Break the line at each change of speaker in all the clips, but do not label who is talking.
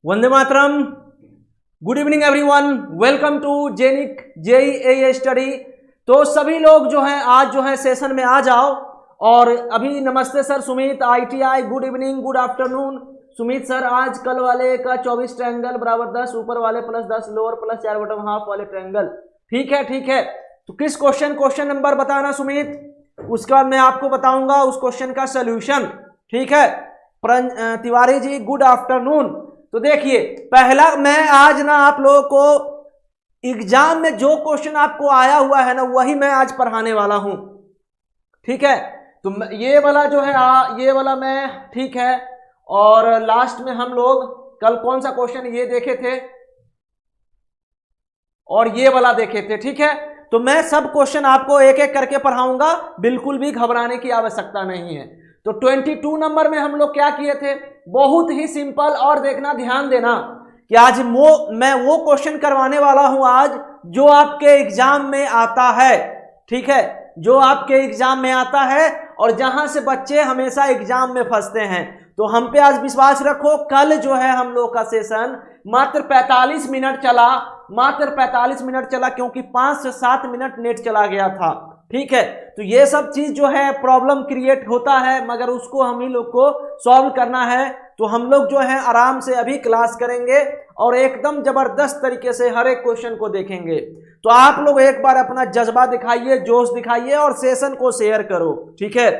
वंदे मातरम। Good evening everyone, welcome to जेनिक JEE study. तो सभी लोग जो हैं आज जो है सेशन में आ जाओ। और अभी नमस्ते sir Sumit, ITI, good evening, good afternoon Sumit sir. आज कल वाले का 24 ट्रायंगल बराबर 10, ऊपर वाले plus 10, lower plus 4 bottom half वाले ट्रायंगल। ठीक है ठीक है। तो किस क्वेश्चन नंबर बताना सुमित, उसके बाद मैं आपको बताऊंगा उस क्वेश्चन का सोल्यूशन। ठीक है तिवारी जी, गुड आफ्टरनून। तो देखिए पहला मैं आज ना आप लोगों को एग्जाम में जो क्वेश्चन आपको आया हुआ है ना वही मैं आज पढ़ाने वाला हूं। ठीक है, तो ये वाला जो है ये वाला मैं, ठीक है। और लास्ट में हम लोग कल कौन सा क्वेश्चन ये देखे थे और ये वाला देखे थे। ठीक है, तो मैं सब क्वेश्चन आपको एक एक करके पढ़ाऊंगा, बिल्कुल भी घबराने की आवश्यकता नहीं है। तो 22 नंबर में हम लोग क्या किए थे, बहुत ही सिंपल। और देखना, ध्यान देना कि आज मैं वो क्वेश्चन करवाने वाला हूं आज जो आपके एग्जाम में आता है। ठीक है, जो आपके एग्जाम में आता है और जहां से बच्चे हमेशा एग्जाम में फंसते हैं। तो हम पे आज विश्वास रखो। कल जो है हम लोग का सेशन मात्र 45 मिनट चला, मात्र 45 मिनट चला, क्योंकि 5 से 7 मिनट नेट चला गया था। ठीक है, तो ये सब चीज जो है प्रॉब्लम क्रिएट होता है, मगर उसको हम ही लोग को सॉल्व करना है। तो हम लोग जो है आराम से अभी क्लास करेंगे और एकदम जबरदस्त तरीके से हर एक क्वेश्चन को देखेंगे। तो आप लोग एक बार अपना जज्बा दिखाइए, जोश दिखाइए और सेशन को शेयर करो। ठीक है,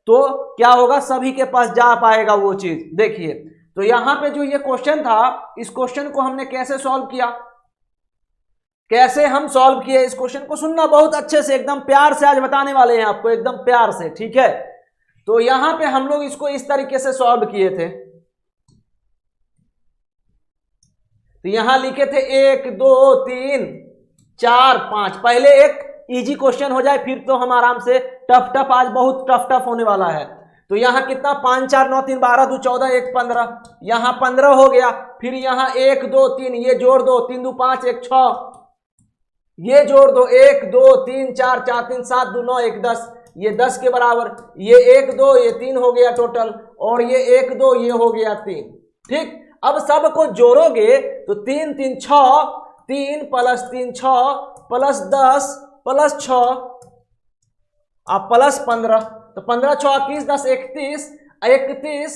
तो क्या होगा, सभी के पास जा पाएगा वो चीज। देखिए तो यहां पे जो ये क्वेश्चन था, इस क्वेश्चन को हमने कैसे सॉल्व किया, कैसे हम सॉल्व किए, इस क्वेश्चन को सुनना बहुत अच्छे से, एकदम प्यार से आज बताने वाले हैं आपको, एकदम प्यार से। ठीक है, तो यहां पे हम लोग इसको इस तरीके से सॉल्व किए थे। तो यहां लिखे थे 1 2 3 4 5। पहले एक इजी क्वेश्चन हो जाए, फिर तो हम आराम से टफ आज बहुत टफ होने वाला है। तो यहां कितना, 5 4 9 3 12 2 14 1 15, यहां 15 हो गया। फिर यहां 1 2 3 ये जोड़ दो, 3 2 5 1 6, ये जोड़ दो, 1 2 3 4 4 3 7 2 9 1 10, ये 10 के बराबर। ये 1 2 ये 3 हो गया टोटल, और ये 1 2 ये हो गया 3। ठीक, अब सबको जोड़ोगे तो 3 3 6, 3 प्लस 3 6 प्लस 10 प्लस 6 अब प्लस 15। तो 15 6 21 10 31 31,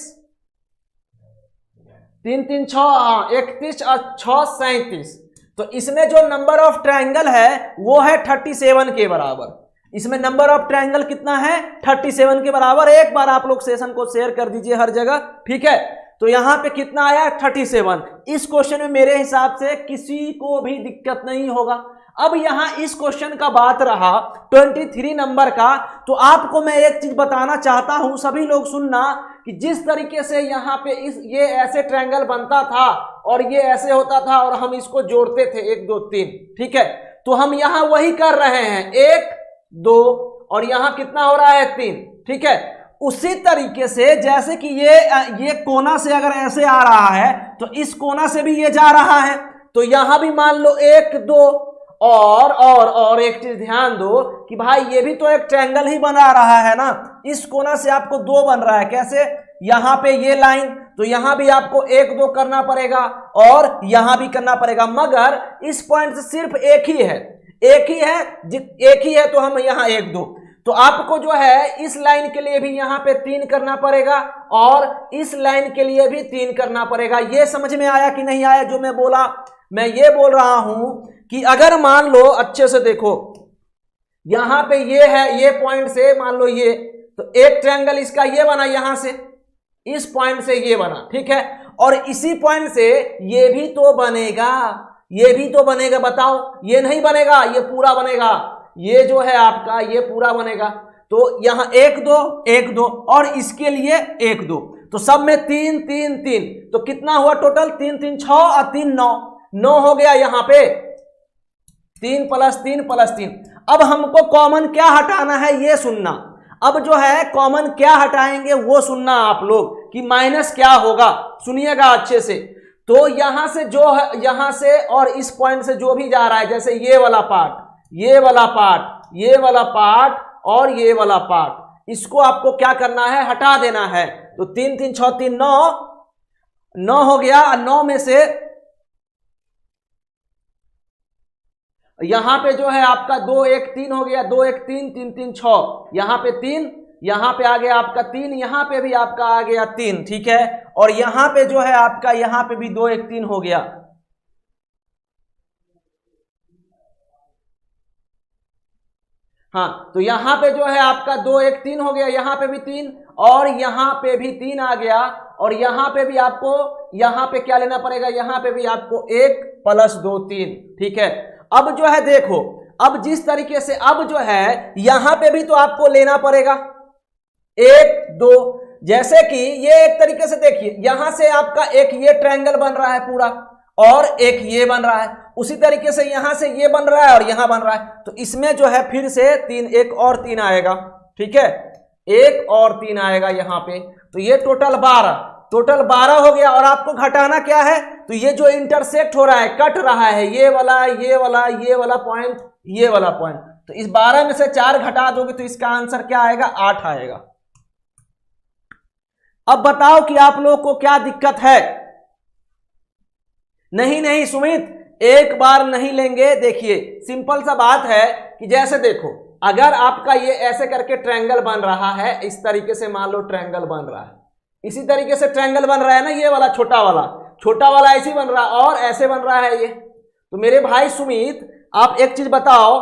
3 3 6 31 और 6 37। तो इसमें जो नंबर ऑफ ट्रायंगल है वो है 37 के बराबर। इसमें नंबर ऑफ ट्रायंगल कितना है, 37 के बराबर। एक बार आप लोग सेशन को शेयर कर दीजिए हर जगह। ठीक है, तो यहां पे कितना आया, 37। इस क्वेश्चन में मेरे हिसाब से किसी को भी दिक्कत नहीं होगा। अब यहां इस क्वेश्चन का बात रहा 23 नंबर का, तो आपको मैं एक चीज बताना चाहता हूं, सभी लोग सुनना, कि जिस तरीके से यहाँ पे ये ऐसे ट्रायंगल बनता था और ये ऐसे होता था और हम इसको जोड़ते थे 1 2 3। ठीक है, तो हम यहाँ वही कर रहे हैं, 1 2 और यहाँ कितना हो रहा है, 3। ठीक है, उसी तरीके से जैसे कि ये कोना से अगर ऐसे आ रहा है तो इस कोना से भी ये जा रहा है। तो यहां भी मान लो 1 2 और एक चीज ध्यान दो कि भाई ये भी तो एक ट्रायंगल ही बना रहा है ना। इस कोना से आपको 2 बन रहा है, कैसे, यहां पे ये लाइन, तो यहां भी आपको 1 2 करना पड़ेगा और यहां भी करना पड़ेगा, मगर इस पॉइंट से सिर्फ एक ही है, एक ही है। तो हम यहां 1 2, तो आपको जो है इस लाइन के लिए भी यहां पे 3 करना पड़ेगा और इस लाइन के लिए भी 3 करना पड़ेगा। ये समझ में आया कि नहीं आया जो मैं बोला? मैं ये बोल रहा हूं कि अगर मान लो, अच्छे से देखो, यहां पे ये है, ये पॉइंट से मान लो ये, तो एक ट्रायंगल इसका ये बना, यहां से इस पॉइंट से ये बना। ठीक है, और इसी पॉइंट से ये भी तो बनेगा, ये भी तो बनेगा। बताओ, ये नहीं बनेगा, ये पूरा बनेगा, ये जो है आपका ये पूरा बनेगा। तो यहां 1 2 1 2 और इसके लिए 1 2, तो सब में 3 3 3। तो कितना हुआ टोटल, 3 3 6 और 3 9 हो गया। यहां पे 3 प्लस 3 प्लस 3। अब हमको कॉमन क्या हटाना है ये सुनना। अब जो है कॉमन क्या हटाएंगे वो सुनना आप लोग, कि माइनस क्या होगा, सुनिएगा अच्छे से। तो यहां से जो है, यहां से और इस पॉइंट से जो भी जा रहा है, जैसे ये वाला पार्ट, ये वाला पार्ट, ये वाला पार्ट और ये वाला पार्ट, इसको आपको क्या करना है, हटा देना है। तो 3 3 6 3 9 9 हो गया, 9 में से यहां पे जो है आपका 2 1 3 हो गया, 2 1 3 3 3 6, यहां पे 3, यहां पे आ गया आपका 3, यहां पे भी आपका आ गया 3, ठीक है। और यहां पे जो है आपका यहां पे भी 2 1 3 हो गया। हाँ, तो यहां पे जो है आपका 2 1 3 हो गया, यहां पे भी 3 और यहां पे भी 3 आ गया। और यहां पे भी आपको यहां पे क्या लेना पड़ेगा, यहां पे भी आपको 1 + 2 3, ठीक है। अब जो है देखो, अब जिस तरीके से अब जो है यहां पे भी तो आपको लेना पड़ेगा 1 2, जैसे कि ये एक तरीके से देखिए, यहां से आपका एक ये ट्रायंगल बन रहा है पूरा और एक ये बन रहा है, उसी तरीके से यहां से ये बन रहा है और यहां बन रहा है। तो इसमें जो है फिर से 3, 1 और 3 आएगा, ठीक है, 1 और 3 आएगा यहां पे। तो ये टोटल 12 हो गया। और आपको घटाना क्या है, तो ये जो इंटरसेक्ट हो रहा है, कट रहा है, ये वाला पॉइंट, ये वाला पॉइंट, तो इस 12 में से 4 घटा दोगे तो इसका आंसर क्या आएगा, 8 आएगा। अब बताओ कि आप लोग को क्या दिक्कत है। नहीं सुमित, एक बार नहीं लेंगे। देखिए सिंपल सा बात है कि जैसे देखो, अगर आपका ये ऐसे करके ट्रायंगल बन रहा है, इस तरीके से मान लो ट्रायंगल बन रहा है, इसी तरीके से ट्रायंगल बन रहा है ना, ये वाला छोटा वाला ऐसे बन रहा है और ऐसे बन रहा है ये। तो मेरे भाई सुमित, आप एक चीज बताओ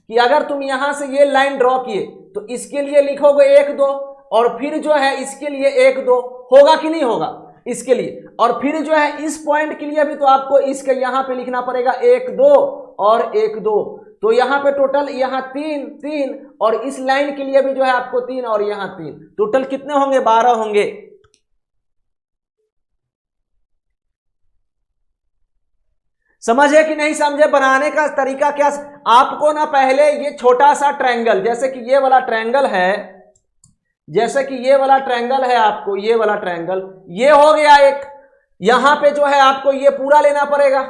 कि अगर तुम यहां से ये लाइन ड्रॉ किए तो इसके लिए लिखोगे 1 2 और फिर जो है इसके लिए 1 2, होगा कि नहीं होगा इसके लिए। और फिर जो है इस पॉइंट के लिए भी तो आपको इसके यहां पे लिखना पड़ेगा 1 2 और 1 2। तो यहां पे टोटल यहां 3 3 और इस लाइन के लिए भी जो है आपको 3 और यहां 3, टोटल कितने होंगे, 12 होंगे। समझे कि नहीं समझे। बनाने का तरीका क्या, आपको ना पहले ये छोटा सा ट्रायंगल, जैसे कि ये वाला ट्रायंगल है, जैसे कि ये वाला ट्रायंगल है, आपको ये वाला ट्रायंगल ये हो गया एक, यहां पे जो है आपको ये पूरा लेना पड़ेगा,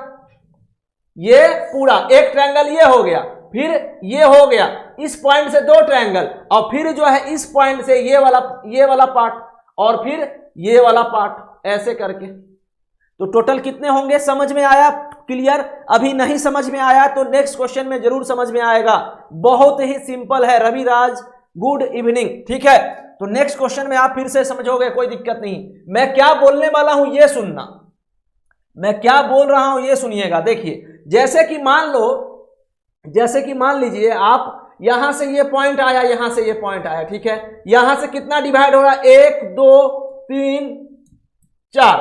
ये पूरा एक ट्रायंगल ये हो गया, फिर ये हो गया, इस पॉइंट से 2 ट्रायंगल और फिर जो है इस पॉइंट से ये वाला पार्ट और फिर ये वाला पार्ट, ऐसे करके। तो टोटल कितने होंगे, समझ में आया, क्लियर। अभी नहीं समझ में आया तो नेक्स्ट क्वेश्चन में जरूर समझ में आएगा, बहुत ही सिंपल है। रविराज गुड इवनिंग, ठीक है। तो नेक्स्ट क्वेश्चन में आप फिर से समझोगे, कोई दिक्कत नहीं। मैं क्या बोलने वाला हूं ये सुनना, मैं क्या बोल रहा हूं ये सुनिएगा। देखिए जैसे कि मान लीजिए आप यहां से ये पॉइंट आया, यहां से ये पॉइंट आया, ठीक है। यहां से कितना डिवाइड हो रहा है, 1 2 3 4,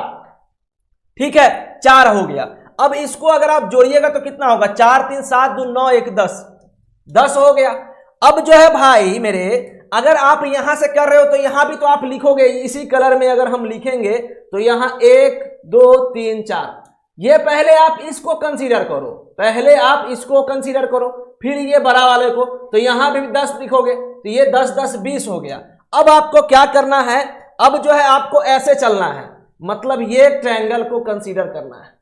ठीक है, 4 हो गया। अब इसको अगर आप जोड़िएगा तो कितना होगा, 4 3 7 2 9 1 10 हो गया। अब जो है भाई मेरे, अगर आप यहां से कर रहे हो तो यहां भी तो आप लिखोगे इसी कलर में, अगर हम लिखेंगे तो यहां 1 2 3 4, ये पहले आप इसको कंसीडर करो, पहले आप इसको कंसीडर करो, फिर ये बड़ा वाले को, तो यहां भी 10 लिखोगे तो ये 10 10 20 हो गया। अब आपको क्या करना है, अब जो है आपको ऐसे चलना है, मतलब ये ट्रायंगल को कंसीडर करना है।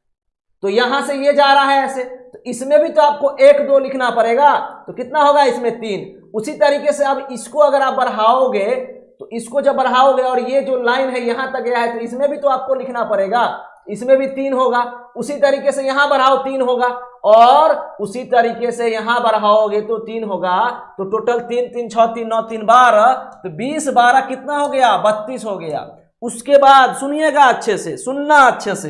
तो यहां से ये जा रहा है ऐसे, तो इसमें भी तो आपको 1 2 लिखना पड़ेगा, तो कितना होगा इसमें 3। उसी तरीके से अब इसको अगर आप बढ़ाओगे, तो इसको जब बढ़ाओगे और ये जो लाइन है यहां तक गया है, तो इसमें भी तो आपको लिखना पड़ेगा, इसमें भी 3 होगा। उसी तरीके से यहां बढ़ाओ 3 होगा और उसी तरीके से यहां बढ़ाओगे तो 3 होगा। तो टोटल 3 3 6 3 9 3 12, तो 20 12 कितना हो गया, 32 हो गया। उसके बाद सुनिएगा अच्छे से, सुनना अच्छे से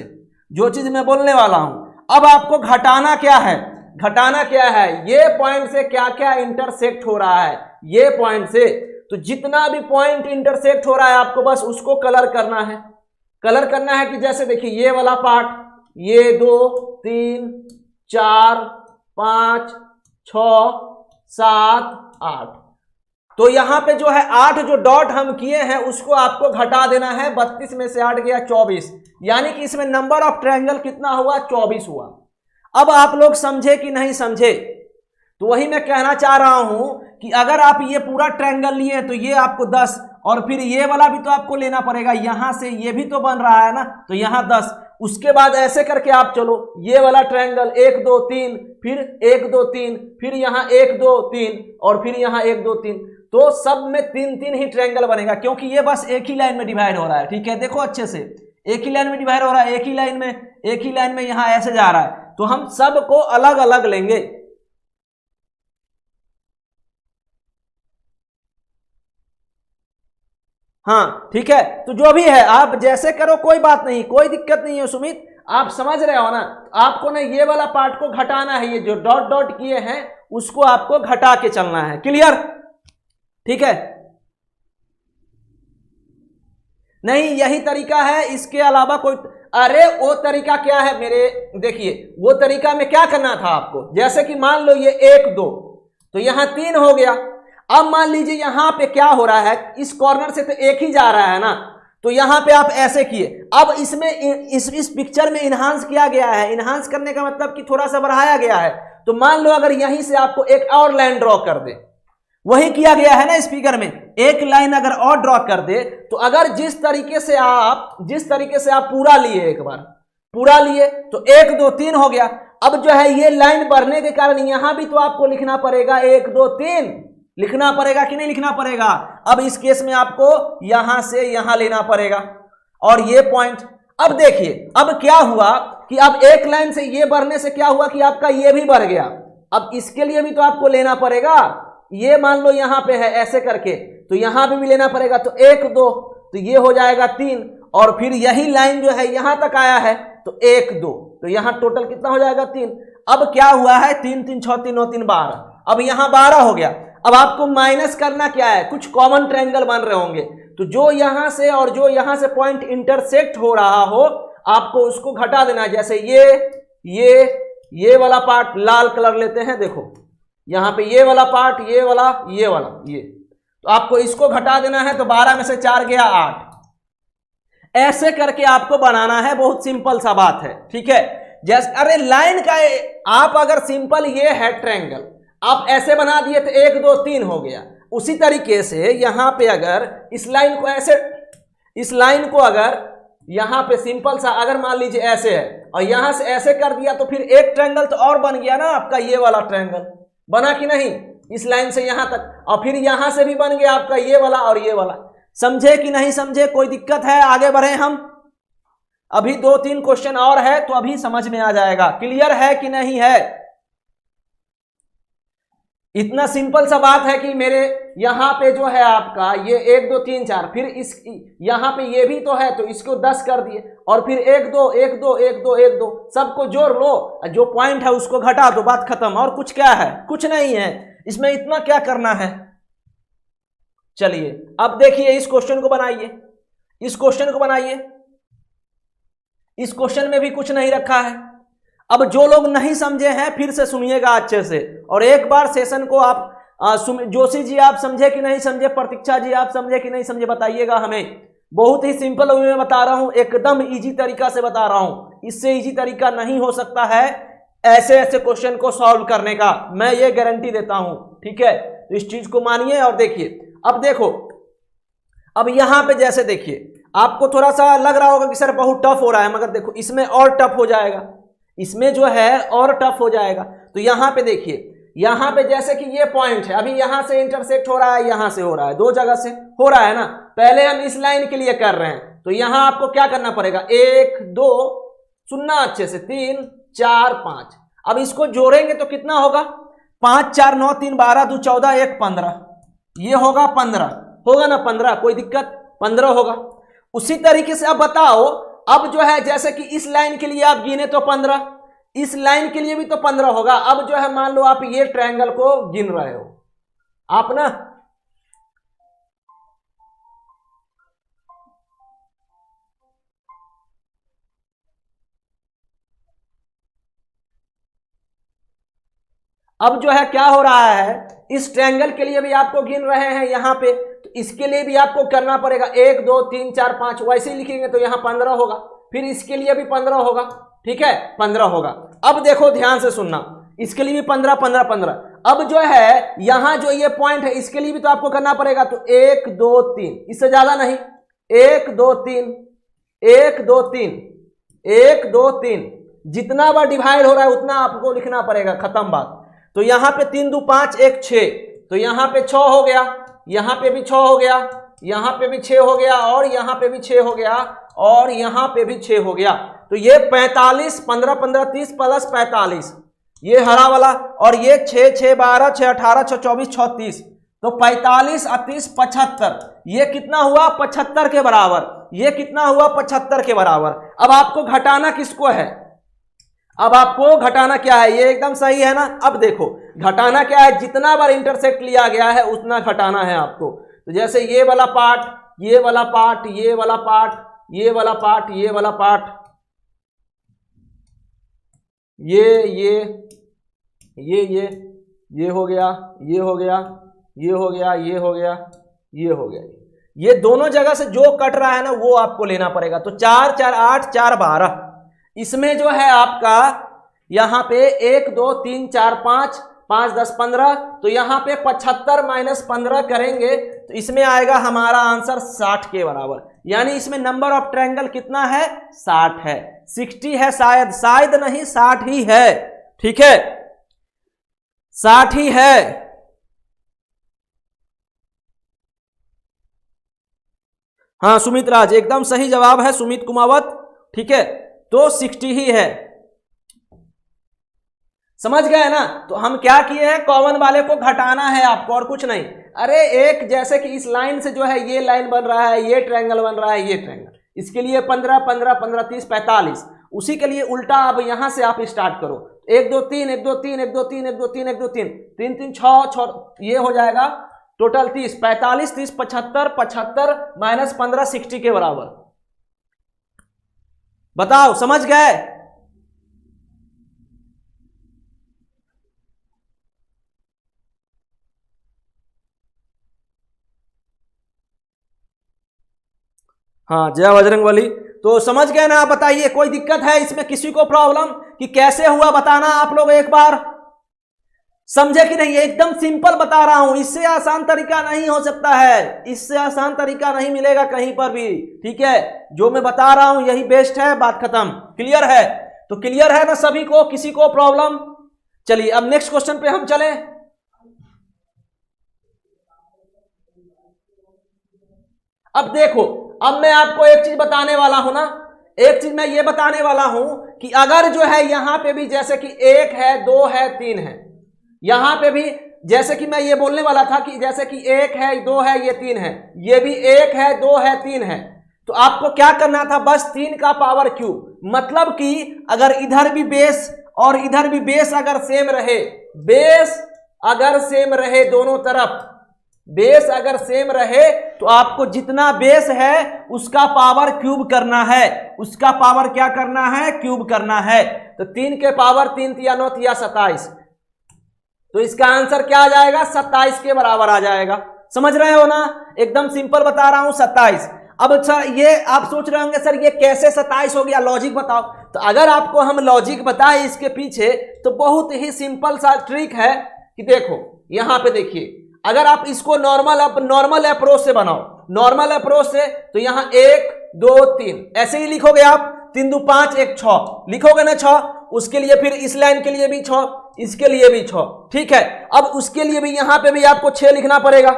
जो चीज मैं बोलने वाला हूं। अब आपको घटाना क्या है, घटाना क्या है, ये पॉइंट से क्या क्या इंटरसेक्ट हो रहा है, ये पॉइंट से, तो जितना भी पॉइंट इंटरसेक्ट हो रहा है आपको बस उसको कलर करना है। कलर करना है कि जैसे देखिए ये वाला पार्ट, ये 2 3 4 5 6 7 8, तो यहां पे जो है 8 जो डॉट हम किए हैं उसको आपको घटा देना है। 32 में से 8 गया 24, यानी कि इसमें नंबर ऑफ ट्रायंगल कितना हुआ, 24 हुआ। अब आप लोग समझे कि नहीं समझे, तो वही मैं कहना चाह रहा हूं कि अगर आप ये पूरा ट्रायंगल लिए तो ये आपको 10 और फिर ये वाला भी तो आपको लेना पड़ेगा, यहां से ये भी तो बन रहा है ना, तो यहां 10। उसके बाद ऐसे करके आप चलो, ये वाला ट्रायंगल 1 2 3, फिर 1 2 3, फिर यहां 1 2 3 और फिर यहां 1 2 3, तो सब में 3 3 ही ट्रायंगल बनेगा, क्योंकि ये बस एक ही लाइन में डिवाइड हो रहा है, ठीक है। देखो अच्छे से, एक ही लाइन में डिवाइड हो रहा है, एक ही लाइन में यहां ऐसे जा रहा है, तो हम सबको अलग अलग लेंगे। हाँ ठीक है, तो जो भी है आप जैसे करो, कोई बात नहीं, कोई दिक्कत नहीं है सुमित, आप समझ रहे हो ना। आपको ना ये वाला पार्ट को घटाना है, ये जो डॉट डॉट किए हैं उसको आपको घटा के चलना है। क्लियर? ठीक है, नहीं यही तरीका है, इसके अलावा कोई, अरे वो तरीका क्या है मेरे, देखिए वो तरीका में क्या करना था आपको, जैसे कि मान लो ये 1 2, तो यहां 3 हो गया। अब मान लीजिए यहां पे क्या हो रहा है, इस कॉर्नर से तो एक ही जा रहा है ना, तो यहां पे आप ऐसे किए। अब इसमें इस पिक्चर में इनहांस किया गया है, इनहांस करने का मतलब कि थोड़ा सा बढ़ाया गया है। तो मान लो अगर यहीं से आपको एक और लाइन ड्रॉ कर दे, वही किया गया है ना स्पीकर में, एक लाइन अगर और ड्रॉ कर दे, तो अगर जिस तरीके से आप पूरा लिए, एक बार पूरा लिए तो 1 2 3 हो गया। अब जो है ये लाइन बढ़ने के कारण यहां भी तो आपको लिखना पड़ेगा 1 2 3, लिखना पड़ेगा कि नहीं लिखना पड़ेगा। अब इस केस में आपको यहां से यहां लेना पड़ेगा, और ये पॉइंट। अब देखिए अब क्या हुआ कि अब एक लाइन से ये बढ़ने से क्या हुआ कि आपका ये भी बढ़ गया। अब इसके लिए भी तो आपको लेना पड़ेगा, ये मान लो यहां पे है ऐसे करके, तो यहां पे भी लेना पड़ेगा, तो 1 2, तो ये हो जाएगा 3, और फिर यही लाइन जो है यहां तक आया है, तो 1 2, तो यहां टोटल कितना हो जाएगा 3। अब क्या हुआ है, 3 3 6 3 9 3 12, अब यहां 12 हो गया। अब आपको माइनस करना क्या है, कुछ कॉमन ट्रायंगल बन रहे होंगे, तो जो यहां से और जो यहां से पॉइंट इंटरसेक्ट हो रहा हो, आपको उसको घटा देना है। जैसे ये वाला पार्ट लाल कलर लेते हैं, देखो यहां पे ये वाला पार्ट, ये वाला, ये, तो आपको इसको घटा देना है। तो 12 में से 4 गया 8। ऐसे करके आपको बनाना है, बहुत सिंपल सा बात है। ठीक है, जैसे अरे लाइन का आप अगर सिंपल ये है ट्रायंगल, आप ऐसे बना दिए तो 1 2 3 हो गया। उसी तरीके से यहां पे अगर इस लाइन को ऐसे, इस लाइन को अगर यहां पे सिंपल सा अगर मान लीजिए ऐसे है, और यहां से ऐसे कर दिया, तो फिर एक ट्रायंगल तो और बन गया ना आपका, ये वाला ट्रायंगल बना कि नहीं, इस लाइन से यहां तक, और फिर यहां से भी बन गया आपका ये वाला और ये वाला। समझे कि नहीं समझे, कोई दिक्कत है? आगे बढ़े हम, अभी 2 3 क्वेश्चन और है तो अभी समझ में आ जाएगा। क्लियर है कि नहीं है? इतना सिंपल सा बात है कि मेरे यहां पे जो है आपका ये 1 2 3 4, फिर इस यहां पे ये भी तो है, तो इसको 10 कर दिए, और फिर 1 2 1 2 1 2 1 2 सबको जोड़ लो, जो पॉइंट है उसको घटा दो, बात खत्म। और कुछ क्या है? कुछ नहीं है इसमें, इतना क्या करना है। चलिए अब देखिए इस क्वेश्चन को बनाइए, इस क्वेश्चन को बनाइए। इस क्वेश्चन में भी कुछ नहीं रखा है। अब जो लोग नहीं समझे हैं फिर से सुनिएगा अच्छे से, और एक बार सेशन को आप जोशी जी आप समझे कि नहीं समझे, प्रतीक्षा जी आप समझे कि नहीं समझे, बताइएगा हमें। बहुत ही सिंपल वे में बता रहा हूं, एकदम इजी तरीका से बता रहा हूं, इससे इजी तरीका नहीं हो सकता है ऐसे ऐसे क्वेश्चन को सॉल्व करने का, मैं ये गारंटी देता हूं। ठीक है, तो इस चीज को मानिए। और देखिए अब देखो, अब यहां पे जैसे देखिए आपको थोड़ा सा लग रहा होगा कि सर बहुत टफ हो रहा है, मगर देखो इसमें और टफ हो जाएगा, इसमें जो है और टफ हो जाएगा। तो यहां पे देखिए, यहां पे जैसे कि ये पॉइंट है, अभी यहां से इंटरसेक्ट हो रहा है, यहां से हो रहा है, 2 जगह से हो रहा है ना। पहले हम इस लाइन के लिए कर रहे हैं, तो यहां आपको क्या करना पड़ेगा, 1 2, सुनना अच्छे से, 3 4 5। अब इसको जोड़ेंगे तो कितना होगा, 5 4 9 3 12 2 14 1 15, ये होगा 15, होगा ना 15, कोई दिक्कत, 15 होगा। उसी तरीके से अब बताओ, अब जो है जैसे कि इस लाइन के लिए आप गिने तो 15, इस लाइन के लिए भी तो 15 होगा। अब जो है मान लो आप ये ट्रायंगल को गिन रहे हो आप ना, अब जो है क्या हो रहा है, इस ट्रायंगल के लिए भी आपको गिन रहे हैं यहां पे, तो इसके लिए भी आपको करना पड़ेगा 1 2 3 4 5, वैसे ही लिखेंगे तो यहां 15 होगा, फिर इसके लिए भी 15 होगा। ठीक है, 15 होगा। अब देखो ध्यान से सुनना, इसके लिए भी 15 15 15। अब जो है यहां जो ये पॉइंट है इसके लिए भी तो आपको करना पड़ेगा, तो 1 2 3, इससे ज्यादा नहीं, 1 2 3 1 2 3 1 2 3, जितना बार डिवाइड हो रहा है उतना आपको लिखना पड़ेगा, खत्म बात। तो यहां पे 3 2 5 1 6, तो यहां पे 6 हो गया, यहां पे भी 6 हो गया, यहां पे भी 6 हो गया, और यहां पे भी 6 हो गया, और यहां पे भी 6 हो गया। तो ये 45, 15 15 30 प्लस 45, ये हरा वाला, और ये 6 6 12 6 18 6 24 6 30, तो 45 और 30 75, ये कितना हुआ 75 के बराबर, ये कितना हुआ 75 के बराबर। अब आपको घटाना किसको है, अब आपको घटाना क्या है, ये एकदम सही है ना। अब देखो घटाना क्या है, जितना बार इंटरसेक्ट लिया गया है उतना घटाना है आपको। तो जैसे ये वाला पार्ट, ये वाला पार्ट, ये वाला पार्ट, ये वाला पार्ट, ये वाला पार्ट, ये हो गया, ये हो गया, ये हो गया, ये हो गया, ये हो गया, ये दोनों जगह से जो कट रहा है ना वो आपको लेना पड़ेगा। तो 4 4 8 4 12, इसमें जो है आपका यहां पे 1 2 3 4 5 5 10 15, तो यहां पे 75 माइनस 15 करेंगे तो इसमें आएगा हमारा आंसर 60 के बराबर। यानी इसमें नंबर ऑफ ट्रायंगल कितना है, 60 है। 60 है शायद, शायद नहीं 60 ही है, ठीक है 60 ही है। हाँ सुमित राज एकदम सही जवाब है, सुमित कुमावत, ठीक है तो 60 ही है, समझ गए ना। तो हम क्या किए हैं, कॉमन वाले को घटाना है आपको और कुछ नहीं। अरे एक जैसे कि इस लाइन से जो है ये लाइन बन रहा है, ये ट्रायंगल बन रहा है, ये ट्रायंगल, इसके लिए 15 15 15 30 45, उसी के लिए उल्टा अब यहां से आप स्टार्ट करो, 1 2 3 1 2 3 1 2 3 1 2 3 1 2 3 3 3 6 ये हो जाएगा टोटल 30, 45 30 75 75 माइनस 15 60 के बराबर। बताओ समझ गए। हाँ जय बजरंगबली, तो समझ गए ना आप, बताइए कोई दिक्कत है इसमें, किसी को प्रॉब्लम कि कैसे हुआ बताना आप लोग एक बार, समझे कि नहीं। एकदम सिंपल बता रहा हूं, इससे आसान तरीका नहीं हो सकता है, इससे आसान तरीका नहीं मिलेगा कहीं पर भी, ठीक है जो मैं बता रहा हूं यही बेस्ट है, बात खत्म। क्लियर है, तो क्लियर है ना सभी को, किसी को प्रॉब्लम। चलिए अब नेक्स्ट क्वेश्चन पे हम चलें। अब देखो, अब मैं आपको एक चीज बताने वाला हूं ना, एक चीज मैं ये बताने वाला हूं कि अगर जो है यहां पे भी जैसे कि 1 है 2 है 3 है, यहां पे भी जैसे कि मैं ये बोलने वाला था कि जैसे कि 1 है 2 है ये 3 है, ये भी 1 है 2 है 3 है, तो आपको क्या करना था, बस 3 का पावर क्यूब। मतलब कि अगर इधर भी बेस और इधर भी बेस अगर सेम रहे, बेस अगर सेम रहे दोनों तरफ, बेस अगर सेम रहे तो आपको जितना बेस है उसका पावर क्यूब करना है, उसका पावर क्या करना है, क्यूब करना है। तो 3 के पावर 3 या 9 या 27, तो इसका आंसर क्या आ जाएगा, 27 के बराबर आ जाएगा। समझ रहे हो ना, एकदम सिंपल बता रहा हूं 27। अब सर ये आप सोच रहे होंगे सर ये कैसे 27 हो गया, लॉजिक बताओ। तो अगर आपको हम लॉजिक बताएं इसके पीछे तो बहुत ही सिंपल सा ट्रिक है कि देखो यहां पे देखिए, अगर आप इसको नॉर्मल अप्रोच से बनाओ, नॉर्मल अप्रोच से, तो यहां 1 2 3 ऐसे ही लिखोगे आप, 3 2 5 1 6 लिखोगे ना 6, उसके लिए फिर इस लाइन के लिए भी 6, इसके लिए भी 6, ठीक है। अब उसके लिए भी यहां पे भी आपको 6 लिखना पड़ेगा,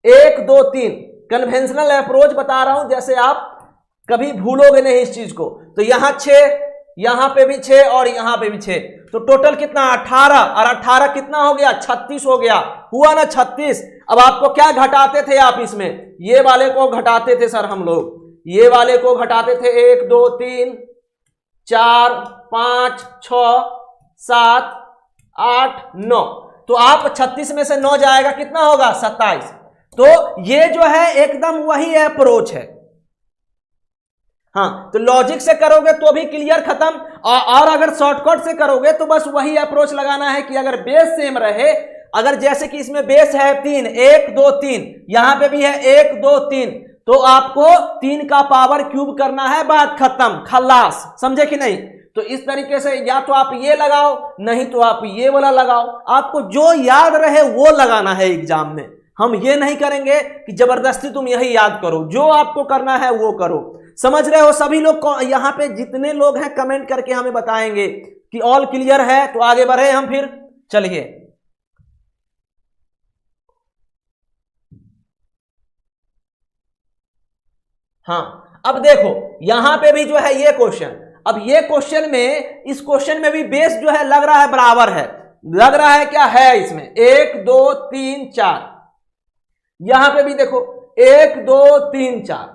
1 2 3, कन्वेंशनल अप्रोच बता रहा हूं, जैसे आप कभी भूलोगे नहीं इस चीज को। तो यहां 6, यहां पे भी 6 और यहां पे भी 6, तो टोटल कितना 18, और 18 कितना हो गया 36 हो गया, हुआ ना 36। अब आपको क्या घटाते थे आप इसमें, ये वाले को घटाते थे सर हम लोग, ये वाले को घटाते थे 1 2 3 4 5 6 7 8 9, तो आप 36 में से 9 जाएगा कितना होगा 27। तो ये जो है एकदम वही अप्रोच है। हाँ तो लॉजिक से करोगे तो भी क्लियर खत्म, और अगर शॉर्टकट से करोगे तो बस वही अप्रोच लगाना है कि अगर बेस सेम रहे, अगर जैसे कि इसमें बेस है 3 1 2 3, यहां पे भी है 1 2 3, तो आपको 3 का पावर क्यूब करना है, बात खत्म खल्लास, समझे कि नहीं। तो इस तरीके से या तो आप ये लगाओ, नहीं तो आप ये वाला लगाओ, आपको जो याद रहे वो लगाना है एग्जाम में। हम ये नहीं करेंगे कि जबरदस्ती तुम यही याद करो, जो आपको करना है वो करो। समझ रहे हो सभी लोग, यहां पे जितने लोग हैं कमेंट करके हमें बताएंगे कि ऑल क्लियर है, तो आगे बढ़े हम फिर। चलिए हाँ अब देखो यहां पे भी जो है ये क्वेश्चन, अब ये क्वेश्चन में, इस क्वेश्चन में भी बेस जो है लग रहा है बराबर है, लग रहा है क्या है इसमें 1 2 3 4, यहां पे भी देखो 1 2 3 4,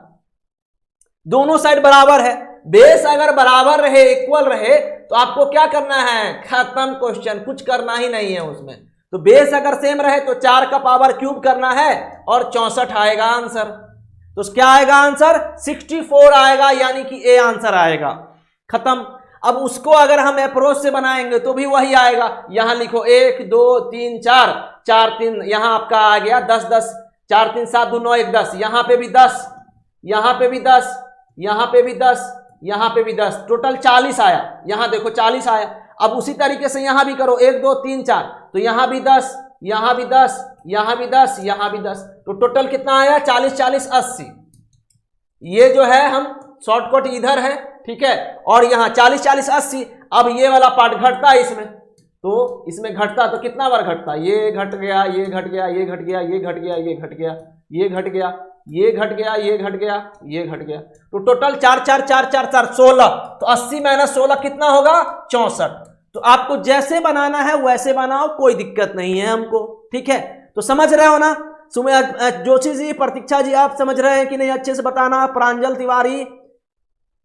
दोनों साइड बराबर है। बेस अगर बराबर रहे, इक्वल रहे, तो आपको क्या करना है, खत्म क्वेश्चन, कुछ करना ही नहीं है उसमें। तो बेस अगर सेम रहे तो 4 का पावर क्यूब करना है और 64 आएगा आंसर। तो क्या आएगा आंसर, 64 आएगा, यानी कि ए आंसर आएगा, खत्म। अब उसको अगर हम अप्रोच से बनाएंगे तो भी वही आएगा। यहां लिखो 1 2 3 4, 4 3, यहां आपका आ गया 10 10, 4 3 7 2 9 1 10, यहां पे भी 10, यहां पे भी 10, यहां पे भी 10, यहां पे भी 10, टोटल 40 आया। यहां देखो 40 आया। अब उसी तरीके से यहां भी करो 1 2 3 4, तो यहां भी 10, यहां भी 10, यहां भी 10, यहां भी 10, तो टोटल कितना आया 40 40 80। ये जो है हम शॉर्टकट इधर है, ठीक है, और यहां 40 40 80। अब ये वाला पार्ट घटता है इसमें, तो इसमें घटता तो कितना बार घटता, ये घट गया, ये घट गया, ये घट गया, ये घट गया, ये घट गया, ये घट गया, ये घट गया, ये घट गया, ये घट गया, तो टोटल 4 4 4 4 4 16। तो 80 माइनस 16 कितना होगा 64। तो आपको जैसे बनाना है वैसे बनाओ, कोई दिक्कत नहीं है हमको, ठीक है। तो समझ रहे हो ना, जोशी जी, प्रतीक्षा जी, आप समझ रहे हैं कि नहीं, अच्छे से बताना। प्रांजल तिवारी,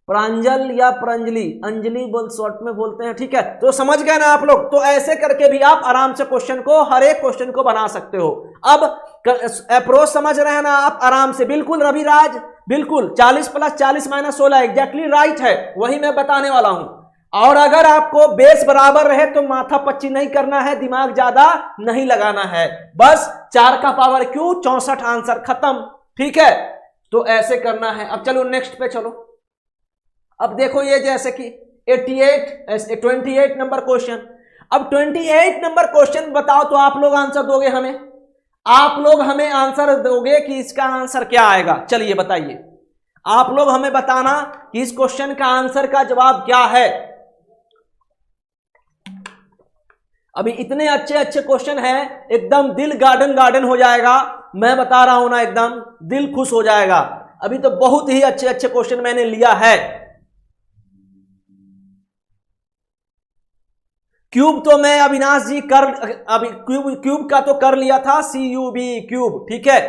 प्रांजल या प्रांजलि, अंजलि बोल शॉर्ट में बोलते हैं, ठीक है। तो समझ गए ना आप लोग। तो ऐसे करके भी आप आराम से क्वेश्चन को, हर एक क्वेश्चन को बना सकते हो। अब अप्रोच समझ रहे हैं ना आप आराम से, बिल्कुल रविराज, बिल्कुल 40 प्लस 40 माइनस 16 एग्जैक्टली राइट है, वही मैं बताने वाला हूं। और अगर आपको बेस बराबर रहे तो माथा पच्ची नहीं करना है, दिमाग ज्यादा नहीं लगाना है, बस 4 का पावर क्यू 64 आंसर, खत्म, ठीक है। तो ऐसे करना है। अब चलो नेक्स्ट पे चलो। अब देखो ये जैसे कि 28 नंबर क्वेश्चन। अब 28 नंबर क्वेश्चन बताओ तो आप लोग आंसर दोगे हमें, आप लोग हमें आंसर दोगे कि इसका आंसर क्या आएगा। चलिए बताइए, आप लोग हमें बताना कि इस क्वेश्चन का आंसर का जवाब क्या है। अभी इतने अच्छे अच्छे क्वेश्चन हैं, एकदम दिल गार्डन गार्डन हो जाएगा, मैं बता रहा हूं ना, एकदम दिल खुश हो जाएगा। अभी तो बहुत ही अच्छे अच्छे क्वेश्चन मैंने लिया है। क्यूब तो मैं अविनाश जी अभी क्यूब का तो कर लिया था, CUB क्यूब, ठीक है,